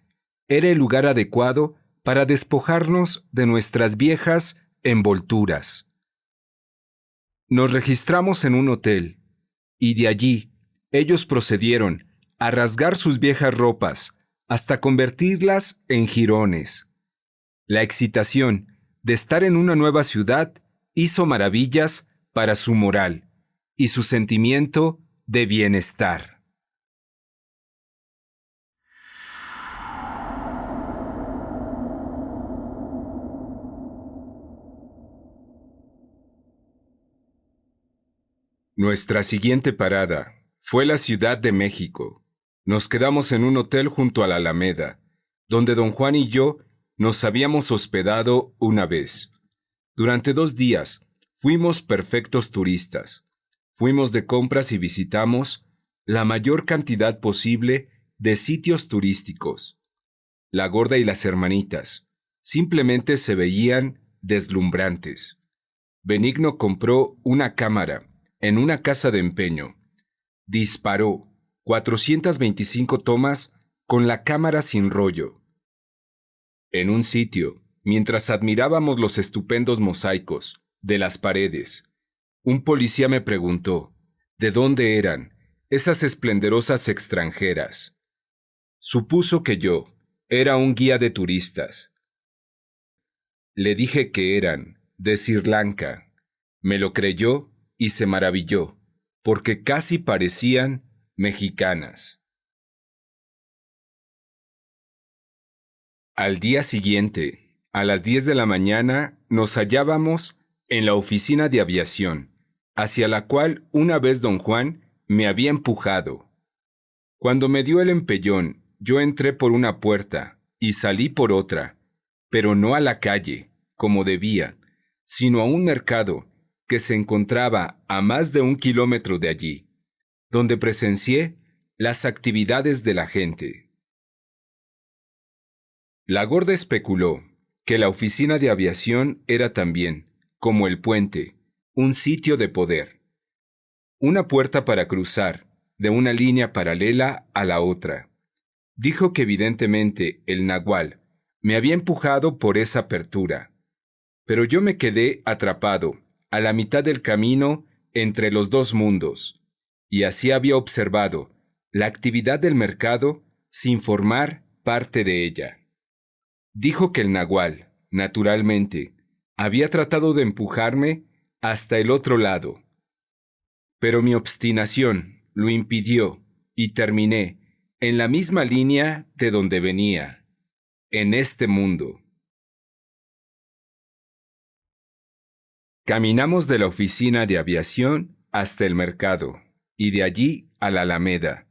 era el lugar adecuado para despojarnos de nuestras viejas envolturas. Nos registramos en un hotel, y de allí ellos procedieron a rasgar sus viejas ropas hasta convertirlas en jirones. La excitación de estar en una nueva ciudad hizo maravillas para su moral y su sentimiento de bienestar. Nuestra siguiente parada fue la Ciudad de México. Nos quedamos en un hotel junto a la Alameda, donde don Juan y yo nos habíamos hospedado una vez. Durante 2 días fuimos perfectos turistas. Fuimos de compras y visitamos la mayor cantidad posible de sitios turísticos. La gorda y las hermanitas simplemente se veían deslumbrantes. Benigno compró una cámara en una casa de empeño. Disparó 425 tomas con la cámara sin rollo. En un sitio, mientras admirábamos los estupendos mosaicos de las paredes, un policía me preguntó de dónde eran esas esplendorosas extranjeras. Supuso que yo era un guía de turistas. Le dije que eran de Sri Lanka. Me lo creyó y se maravilló, porque casi parecían mexicanas. Al día siguiente, a las 10 de la mañana, nos hallábamos en la oficina de aviación, hacia la cual una vez don Juan me había empujado. Cuando me dio el empellón, yo entré por una puerta y salí por otra, pero no a la calle, como debía, sino a un mercado que se encontraba a más de 1 kilómetro de allí, donde presencié las actividades de la gente. La gorda especuló que la oficina de aviación era también, como el puente, un sitio de poder. Una puerta para cruzar de una línea paralela a la otra. Dijo que evidentemente el nagual me había empujado por esa apertura, pero yo me quedé atrapado a la mitad del camino entre los dos mundos, y así había observado la actividad del mercado sin formar parte de ella. Dijo que el nagual, naturalmente, había tratado de empujarme hasta el otro lado, pero mi obstinación lo impidió y terminé en la misma línea de donde venía, en este mundo. Caminamos de la oficina de aviación hasta el mercado y de allí a la Alameda,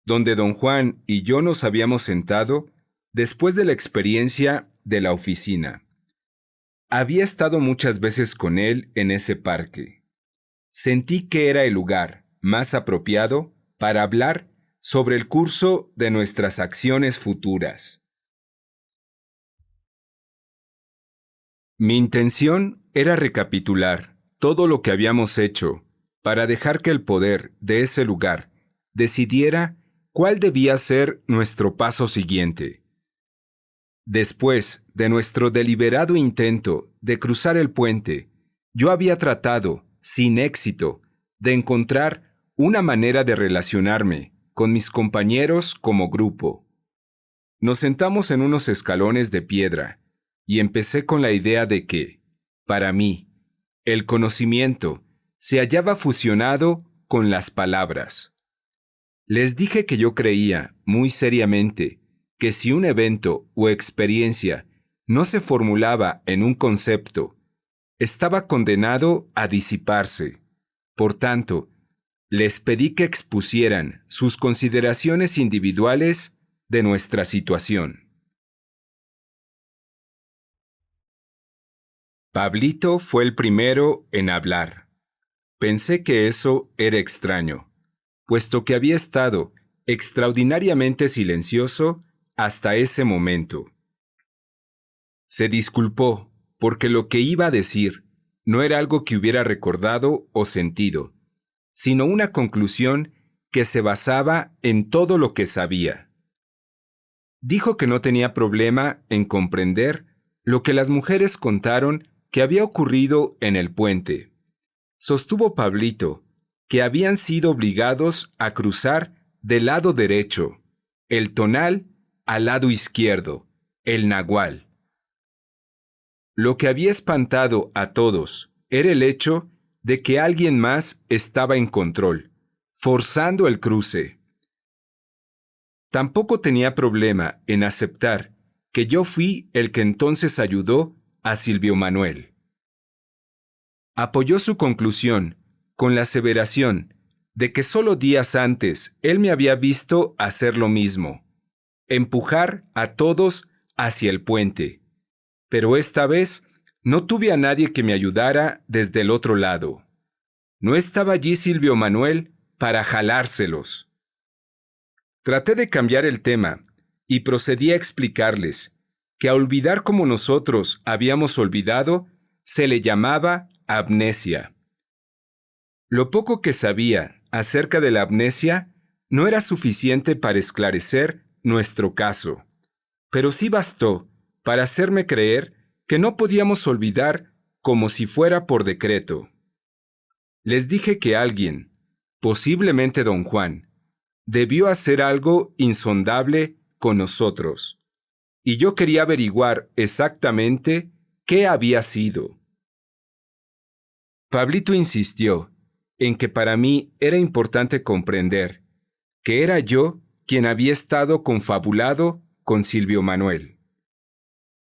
donde don Juan y yo nos habíamos sentado después de la experiencia de la oficina. Había estado muchas veces con él en ese parque. Sentí que era el lugar más apropiado para hablar sobre el curso de nuestras acciones futuras. Mi intención era recapitular todo lo que habíamos hecho para dejar que el poder de ese lugar decidiera cuál debía ser nuestro paso siguiente. Después de nuestro deliberado intento de cruzar el puente, yo había tratado, sin éxito, de encontrar una manera de relacionarme con mis compañeros como grupo. Nos sentamos en unos escalones de piedra y empecé con la idea de que, para mí, el conocimiento se hallaba fusionado con las palabras. Les dije que yo creía, muy seriamente, que si un evento o experiencia no se formulaba en un concepto, estaba condenado a disiparse. Por tanto, les pedí que expusieran sus consideraciones individuales de nuestra situación. Pablito fue el primero en hablar. Pensé que eso era extraño, puesto que había estado extraordinariamente silencioso hasta ese momento. Se disculpó, porque lo que iba a decir no era algo que hubiera recordado o sentido, sino una conclusión que se basaba en todo lo que sabía. Dijo que no tenía problema en comprender lo que las mujeres contaron que había ocurrido en el puente. Sostuvo Pablito que habían sido obligados a cruzar del lado derecho, el tonal al lado izquierdo, el nagual. Lo que había espantado a todos era el hecho de que alguien más estaba en control, forzando el cruce. Tampoco tenía problema en aceptar que yo fui el que entonces ayudó a Silvio Manuel. Apoyó su conclusión con la aseveración de que solo días antes él me había visto hacer lo mismo, empujar a todos hacia el puente. Pero esta vez no tuve a nadie que me ayudara desde el otro lado. No estaba allí Silvio Manuel para jalárselos. Traté de cambiar el tema y procedí a explicarles que a olvidar como nosotros habíamos olvidado se le llamaba amnesia. Lo poco que sabía acerca de la amnesia no era suficiente para esclarecer nuestro caso, pero sí bastó para hacerme creer que no podíamos olvidar como si fuera por decreto. Les dije que alguien, posiblemente don Juan, debió hacer algo insondable con nosotros, y yo quería averiguar exactamente qué había sido. Pablito insistió en que para mí era importante comprender que era yo quien había estado confabulado con Silvio Manuel.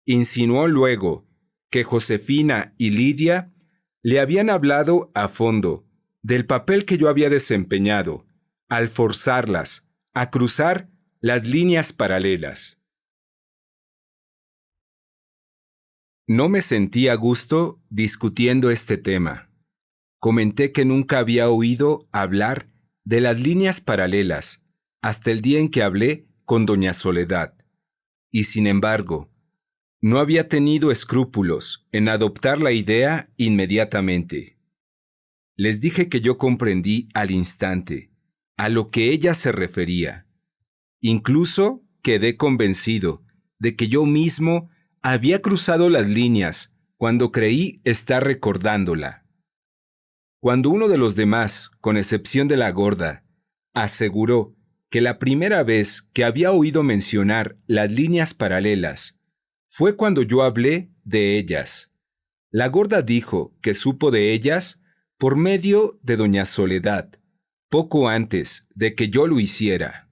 Insinuó luego que Josefina y Lidia le habían hablado a fondo del papel que yo había desempeñado al forzarlas a cruzar las líneas paralelas. No me sentí a gusto discutiendo este tema. Comenté que nunca había oído hablar de las líneas paralelas hasta el día en que hablé con doña Soledad, y sin embargo, no había tenido escrúpulos en adoptar la idea inmediatamente. Les dije que yo comprendí al instante a lo que ella se refería. Incluso quedé convencido de que yo mismo había cruzado las líneas cuando creí estar recordándola. Cuando uno de los demás, con excepción de la gorda, aseguró que la primera vez que había oído mencionar las líneas paralelas fue cuando yo hablé de ellas. La gorda dijo que supo de ellas por medio de doña Soledad, poco antes de que yo lo hiciera.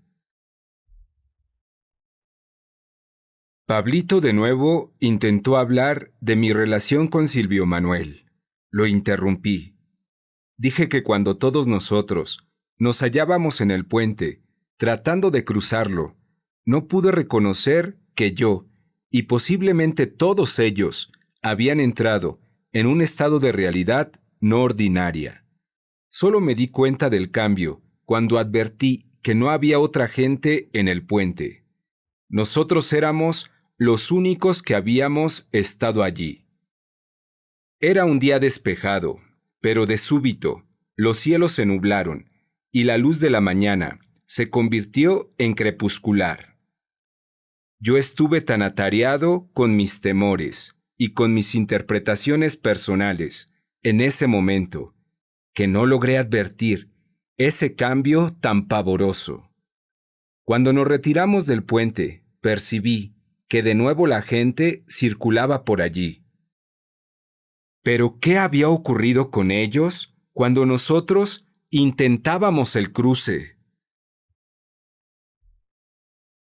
Pablito de nuevo intentó hablar de mi relación con Silvio Manuel. Lo interrumpí. Dije que cuando todos nosotros nos hallábamos en el puente, tratando de cruzarlo, no pude reconocer que yo, y posiblemente todos ellos, habían entrado en un estado de realidad no ordinaria. Solo me di cuenta del cambio cuando advertí que no había otra gente en el puente. Nosotros éramos los únicos que habíamos estado allí. Era un día despejado, pero de súbito los cielos se nublaron y la luz de la mañana se convirtió en crepuscular. Yo estuve tan atareado con mis temores y con mis interpretaciones personales en ese momento que no logré advertir ese cambio tan pavoroso. Cuando nos retiramos del puente, percibí que de nuevo la gente circulaba por allí. ¿Pero qué había ocurrido con ellos cuando nosotros intentábamos el cruce?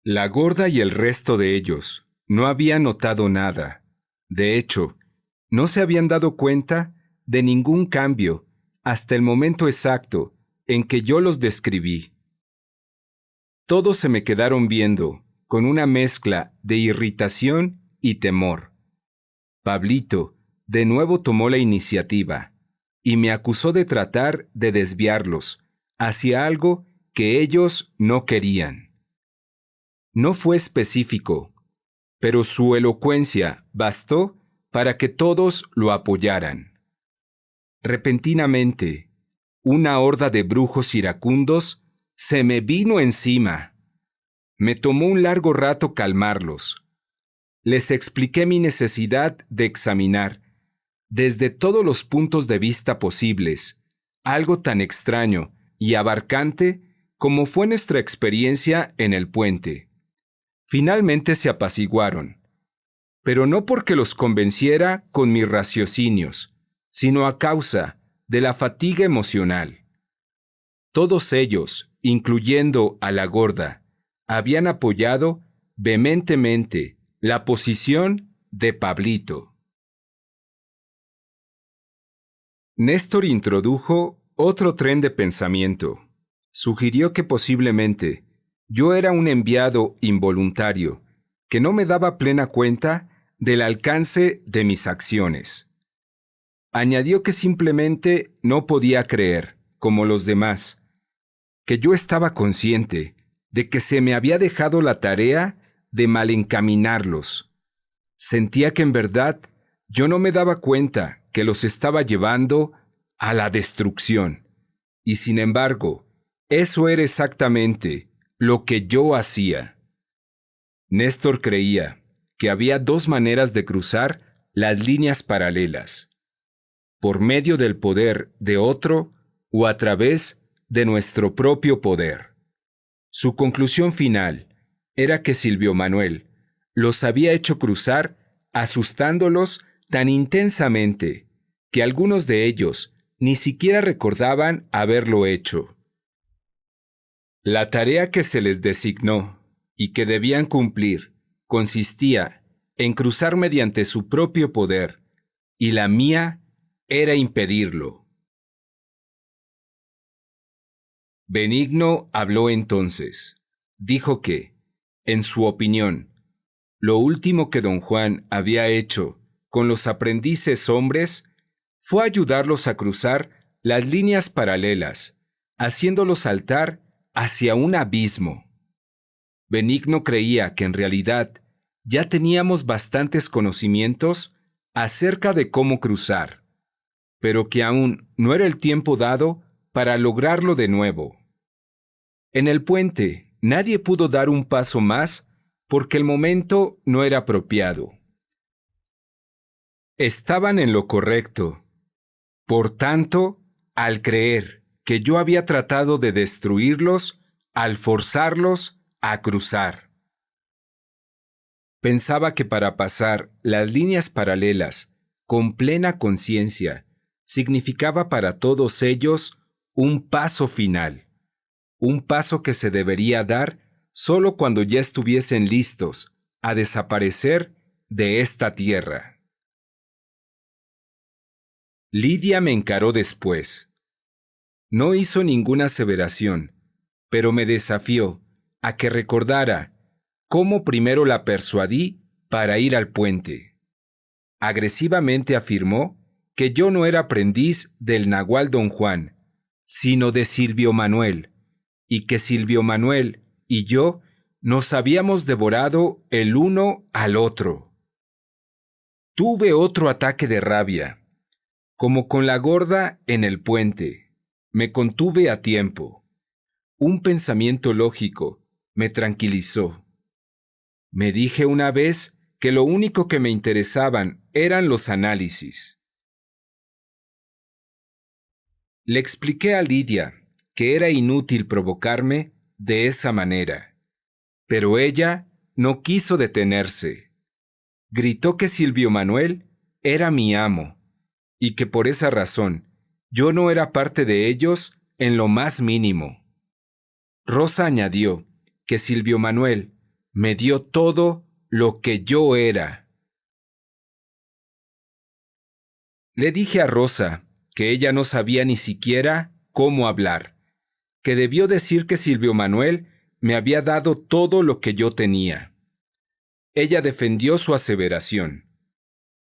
La gorda y el resto de ellos no habían notado nada. De hecho, no se habían dado cuenta de ningún cambio hasta el momento exacto en que yo los describí. Todos se me quedaron viendo con una mezcla de irritación y temor. Pablito de nuevo tomó la iniciativa y me acusó de tratar de desviarlos hacia algo que ellos no querían. No fue específico, pero su elocuencia bastó para que todos lo apoyaran. Repentinamente, una horda de brujos iracundos se me vino encima. Me tomó un largo rato calmarlos. Les expliqué mi necesidad de examinar, desde todos los puntos de vista posibles, algo tan extraño y abarcante como fue nuestra experiencia en el puente. Finalmente se apaciguaron, pero no porque los convenciera con mis raciocinios, sino a causa de la fatiga emocional. Todos ellos, incluyendo a la gorda, habían apoyado vehementemente la posición de Pablito. Néstor introdujo otro tren de pensamiento. Sugirió que posiblemente yo era un enviado involuntario que no me daba plena cuenta del alcance de mis acciones. Añadió que simplemente no podía creer, como los demás, que yo estaba consciente de que se me había dejado la tarea de malencaminarlos. Sentía que en verdad yo no me daba cuenta que los estaba llevando a la destrucción, y sin embargo, eso era exactamente lo que yo hacía. Néstor creía que había dos maneras de cruzar las líneas paralelas: por medio del poder de otro o a través de nuestro propio poder. Su conclusión final era que Silvio Manuel los había hecho cruzar asustándolos tan intensamente que algunos de ellos ni siquiera recordaban haberlo hecho. La tarea que se les designó y que debían cumplir consistía en cruzar mediante su propio poder, y la mía era impedirlo. Benigno habló entonces. Dijo que, en su opinión, lo último que don Juan había hecho con los aprendices hombres fue ayudarlos a cruzar las líneas paralelas, haciéndolos saltar hacia un abismo. Benigno creía que en realidad ya teníamos bastantes conocimientos acerca de cómo cruzar, pero que aún no era el tiempo dado para lograrlo de nuevo. En el puente nadie pudo dar un paso más porque el momento no era apropiado. Estaban en lo correcto. Por tanto, al creer que yo había tratado de destruirlos, al forzarlos a cruzar. Pensaba que para pasar las líneas paralelas con plena conciencia significaba para todos ellos un paso final, un paso que se debería dar solo cuando ya estuviesen listos a desaparecer de esta tierra. Lidia me encaró después. No hizo ninguna aseveración, pero me desafió a que recordara cómo primero la persuadí para ir al puente. Agresivamente afirmó que yo no era aprendiz del nagual don Juan, sino de Silvio Manuel, y que Silvio Manuel y yo nos habíamos devorado el uno al otro. Tuve otro ataque de rabia. Como con la gorda en el puente, me contuve a tiempo. Un pensamiento lógico me tranquilizó. Me dije una vez que lo único que me interesaban eran los análisis. Le expliqué a Lidia que era inútil provocarme de esa manera, pero ella no quiso detenerse. Gritó que Silvio Manuel era mi amo, y que por esa razón yo no era parte de ellos en lo más mínimo. Rosa añadió que Silvio Manuel me dio todo lo que yo era. Le dije a Rosa que ella no sabía ni siquiera cómo hablar, que debió decir que Silvio Manuel me había dado todo lo que yo tenía. Ella defendió su aseveración.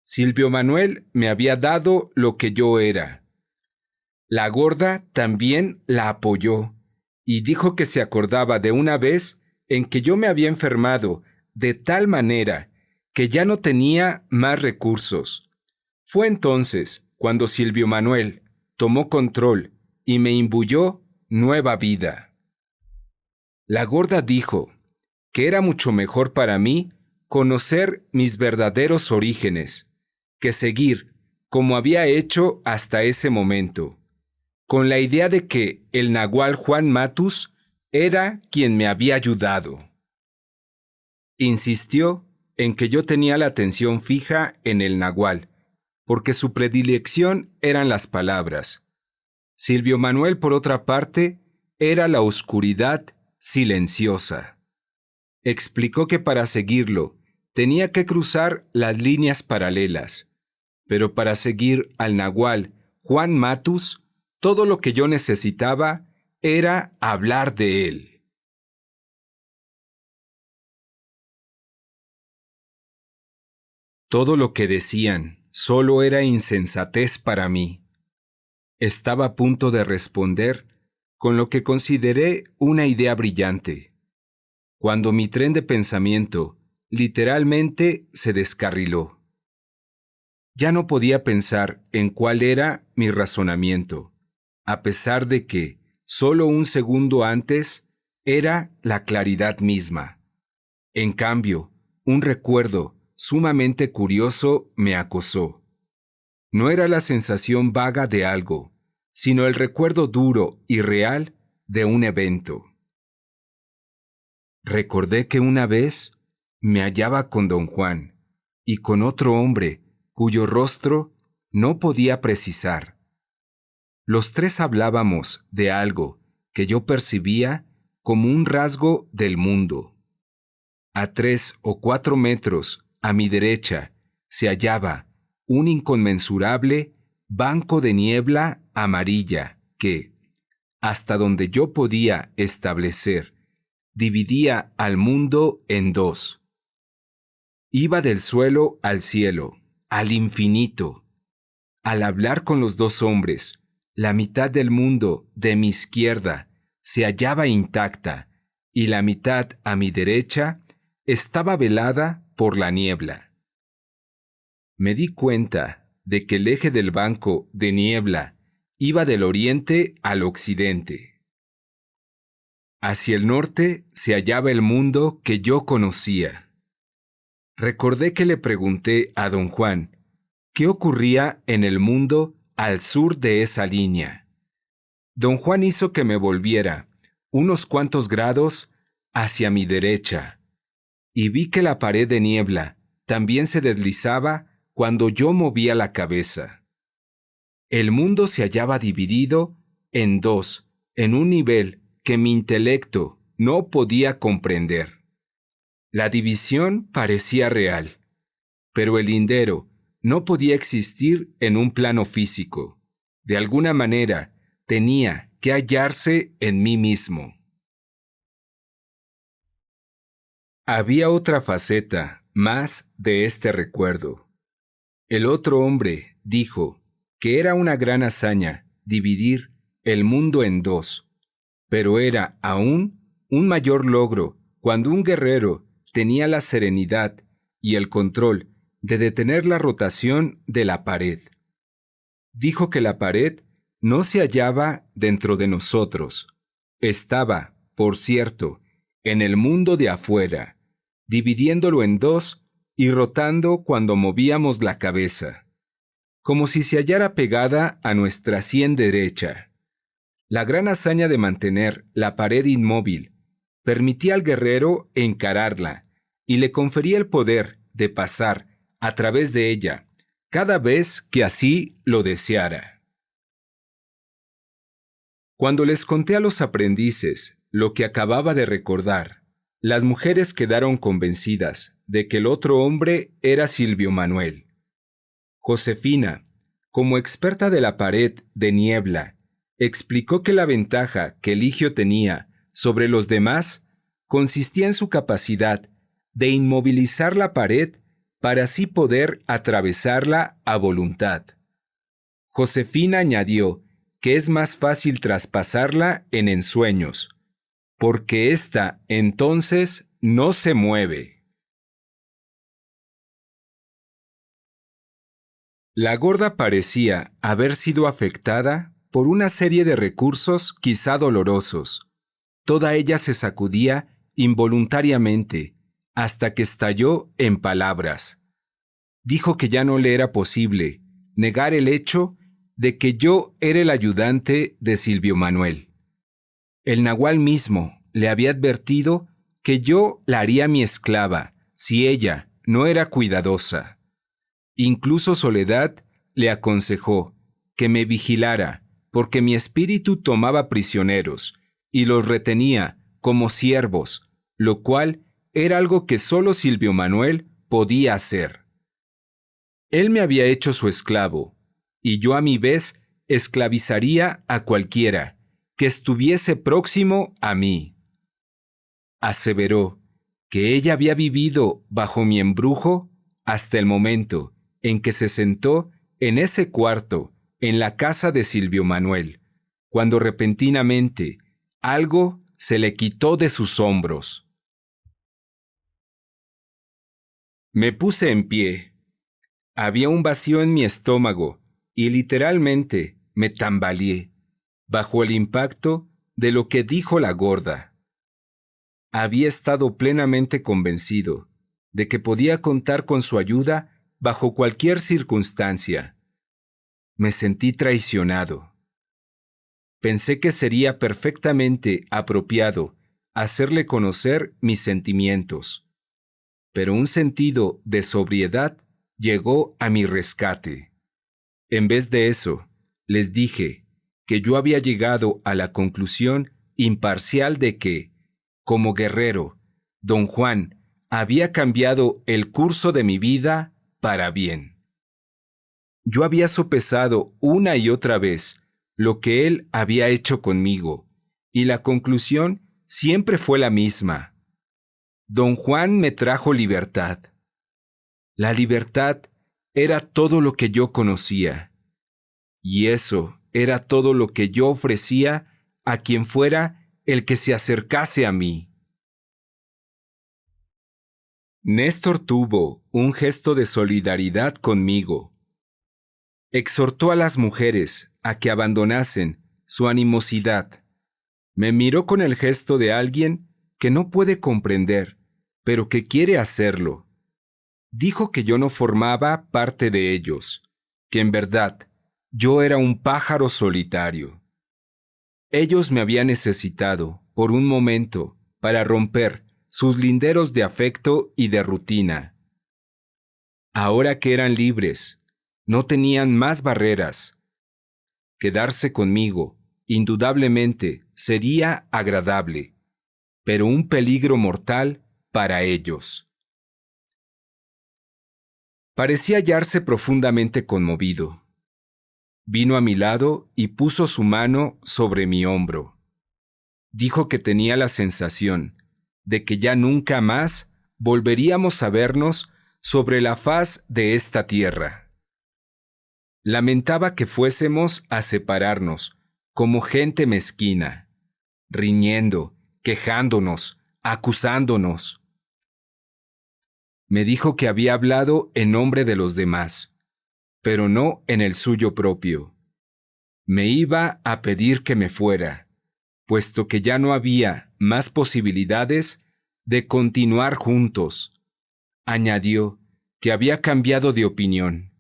Silvio Manuel me había dado lo que yo era. La gorda también la apoyó y dijo que se acordaba de una vez en que yo me había enfermado de tal manera que ya no tenía más recursos. Fue entonces cuando Silvio Manuel tomó control y me imbuyó nueva vida. La gorda dijo que era mucho mejor para mí conocer mis verdaderos orígenes que seguir como había hecho hasta ese momento, con la idea de que el nahual Juan Matus era quien me había ayudado. Insistió en que yo tenía la atención fija en el nahual, porque su predilección eran las palabras. Silvio Manuel, por otra parte, era la oscuridad silenciosa. Explicó que para seguirlo tenía que cruzar las líneas paralelas, pero para seguir al nahual Juan Matus, todo lo que yo necesitaba era hablar de él. Todo lo que decían solo era insensatez para mí. Estaba a punto de responder con lo que consideré una idea brillante, cuando mi tren de pensamiento literalmente se descarriló. Ya no podía pensar en cuál era mi razonamiento, a pesar de que, solo un segundo antes, era la claridad misma. En cambio, un recuerdo sumamente curioso me acosó. No era la sensación vaga de algo, sino el recuerdo duro y real de un evento. Recordé que una vez me hallaba con don Juan y con otro hombre cuyo rostro no podía precisar. Los tres hablábamos de algo que yo percibía como un rasgo del mundo. A 3 o 4 metros a mi derecha se hallaba un inconmensurable banco de niebla amarilla que, hasta donde yo podía establecer, dividía al mundo en dos. Iba del suelo al cielo, al infinito. Al hablar con los dos hombres, la mitad del mundo de mi izquierda se hallaba intacta y la mitad a mi derecha estaba velada por la niebla. Me di cuenta de que el eje del banco de niebla iba del oriente al occidente. Hacia el norte se hallaba el mundo que yo conocía. Recordé que le pregunté a don Juan qué ocurría en el mundo al sur de esa línea. Don Juan hizo que me volviera unos cuantos grados hacia mi derecha, y vi que la pared de niebla también se deslizaba cuando yo movía la cabeza. El mundo se hallaba dividido en dos, en un nivel que mi intelecto no podía comprender. La división parecía real, pero el lindero no podía existir en un plano físico. De alguna manera, tenía que hallarse en mí mismo. Había otra faceta más de este recuerdo. El otro hombre dijo que era una gran hazaña dividir el mundo en dos, pero era aún un mayor logro cuando un guerrero tenía la serenidad y el control de detener la rotación de la pared. Dijo que la pared no se hallaba dentro de nosotros. Estaba, por cierto, en el mundo de afuera, dividiéndolo en dos y rotando cuando movíamos la cabeza, como si se hallara pegada a nuestra sien derecha. La gran hazaña de mantener la pared inmóvil permitía al guerrero encararla y le confería el poder de pasar a través de ella cada vez que así lo deseara. Cuando les conté a los aprendices lo que acababa de recordar, las mujeres quedaron convencidas de que el otro hombre era Silvio Manuel. Josefina, como experta de la pared de niebla, explicó que la ventaja que Eligio tenía sobre los demás consistía en su capacidad de inmovilizar la pared para así poder atravesarla a voluntad. Josefina añadió que es más fácil traspasarla en ensueños, porque ésta entonces no se mueve. La gorda parecía haber sido afectada por una serie de recursos quizá dolorosos. Toda ella se sacudía involuntariamente hasta que estalló en palabras. Dijo que ya no le era posible negar el hecho de que yo era el ayudante de Silvio Manuel. El nahual mismo le había advertido que yo la haría mi esclava si ella no era cuidadosa. Incluso Soledad le aconsejó que me vigilara porque mi espíritu tomaba prisioneros y los retenía como siervos, lo cual era algo que solo Silvio Manuel podía hacer. Él me había hecho su esclavo, y yo a mi vez esclavizaría a cualquiera que estuviese próximo a mí. Aseveró que ella había vivido bajo mi embrujo hasta el momento en que se sentó en ese cuarto en la casa de Silvio Manuel, cuando repentinamente algo se le quitó de sus hombros. Me puse en pie. Había un vacío en mi estómago y literalmente me tambaleé bajo el impacto de lo que dijo la gorda. Había estado plenamente convencido de que podía contar con su ayuda bajo cualquier circunstancia. Me sentí traicionado. Pensé que sería perfectamente apropiado hacerle conocer mis sentimientos, pero un sentido de sobriedad llegó a mi rescate. En vez de eso, les dije que yo había llegado a la conclusión imparcial de que, como guerrero, don Juan había cambiado el curso de mi vida para bien. Yo había sopesado una y otra vez lo que él había hecho conmigo, y la conclusión siempre fue la misma. Don Juan me trajo libertad. La libertad era todo lo que yo conocía, y eso era todo lo que yo ofrecía a quien fuera el que se acercase a mí. Néstor tuvo un gesto de solidaridad conmigo. Exhortó a las mujeres a que abandonasen su animosidad. Me miró con el gesto de alguien que no puede comprender, pero que quiere hacerlo. Dijo que yo no formaba parte de ellos, que en verdad yo era un pájaro solitario. Ellos me habían necesitado por un momento para romper sus linderos de afecto y de rutina. Ahora que eran libres, no tenían más barreras. Quedarse conmigo, indudablemente, sería agradable, pero un peligro mortal para ellos. Parecía hallarse profundamente conmovido. Vino a mi lado y puso su mano sobre mi hombro. Dijo que tenía la sensación de que ya nunca más volveríamos a vernos sobre la faz de esta tierra. Lamentaba que fuésemos a separarnos como gente mezquina, riñendo, quejándonos, acusándonos. Me dijo que había hablado en nombre de los demás, pero no en el suyo propio. Me iba a pedir que me fuera, puesto que ya no había más posibilidades de continuar juntos. Añadió que había cambiado de opinión.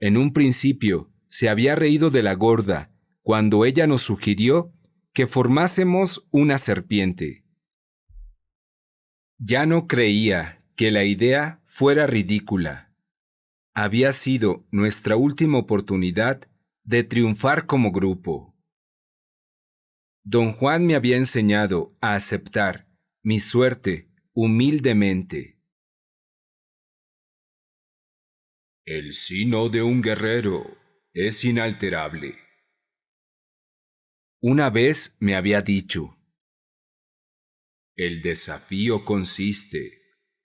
En un principio se había reído de la gorda cuando ella nos sugirió que formásemos una serpiente. Ya no creía que la idea fuera ridícula. Había sido nuestra última oportunidad de triunfar como grupo. Don Juan me había enseñado a aceptar mi suerte humildemente. El sino de un guerrero es inalterable. Una vez me había dicho, el desafío consiste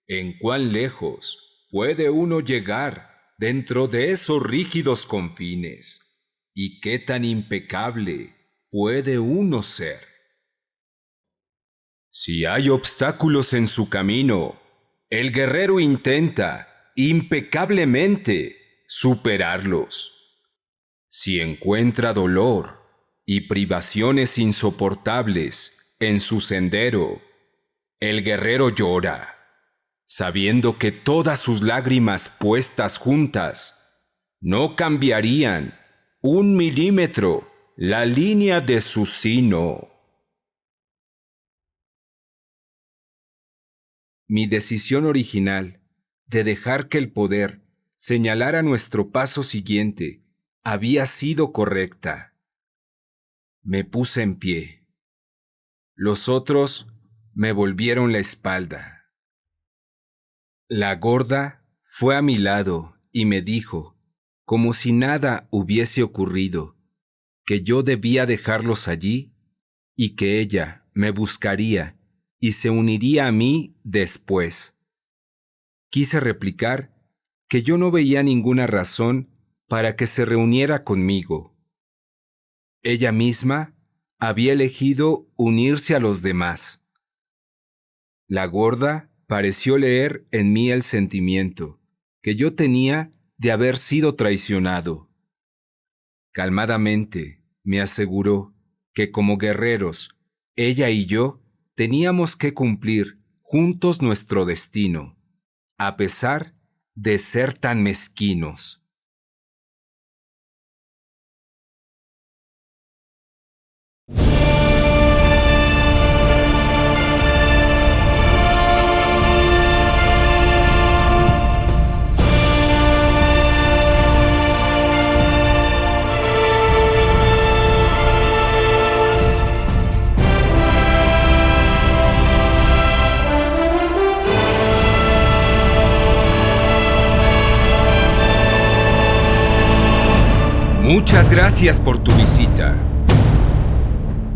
en cuán lejos puede uno llegar dentro de esos rígidos confines y qué tan impecable puede uno ser. Si hay obstáculos en su camino, el guerrero intenta impecablemente superarlos. Si encuentra dolor y privaciones insoportables en su sendero, el guerrero llora, sabiendo que todas sus lágrimas puestas juntas no cambiarían 1 milímetro la línea de su sino. Mi decisión original de dejar que el poder señalara nuestro paso siguiente había sido correcta. Me puse en pie. Los otros me volvieron la espalda. La gorda fue a mi lado y me dijo, como si nada hubiese ocurrido, que yo debía dejarlos allí y que ella me buscaría y se uniría a mí después. Quise replicar que yo no veía ninguna razón para que se reuniera conmigo. Ella misma había elegido unirse a los demás. La gorda pareció leer en mí el sentimiento que yo tenía de haber sido traicionado. Calmadamente me aseguró que como guerreros, ella y yo teníamos que cumplir juntos nuestro destino, a pesar de ser tan mezquinos. Muchas gracias por tu visita.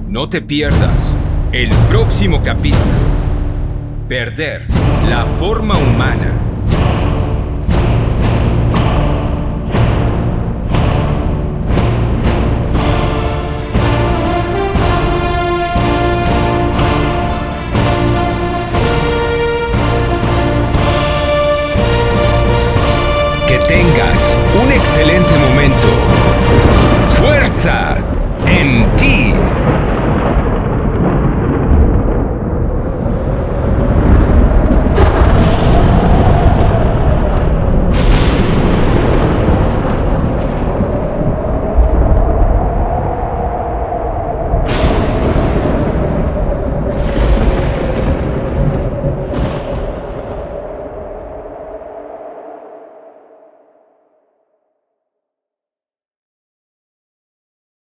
No te pierdas el próximo capítulo. Perder la forma humana. Que tengas un excelente momento. ¡Fuerza!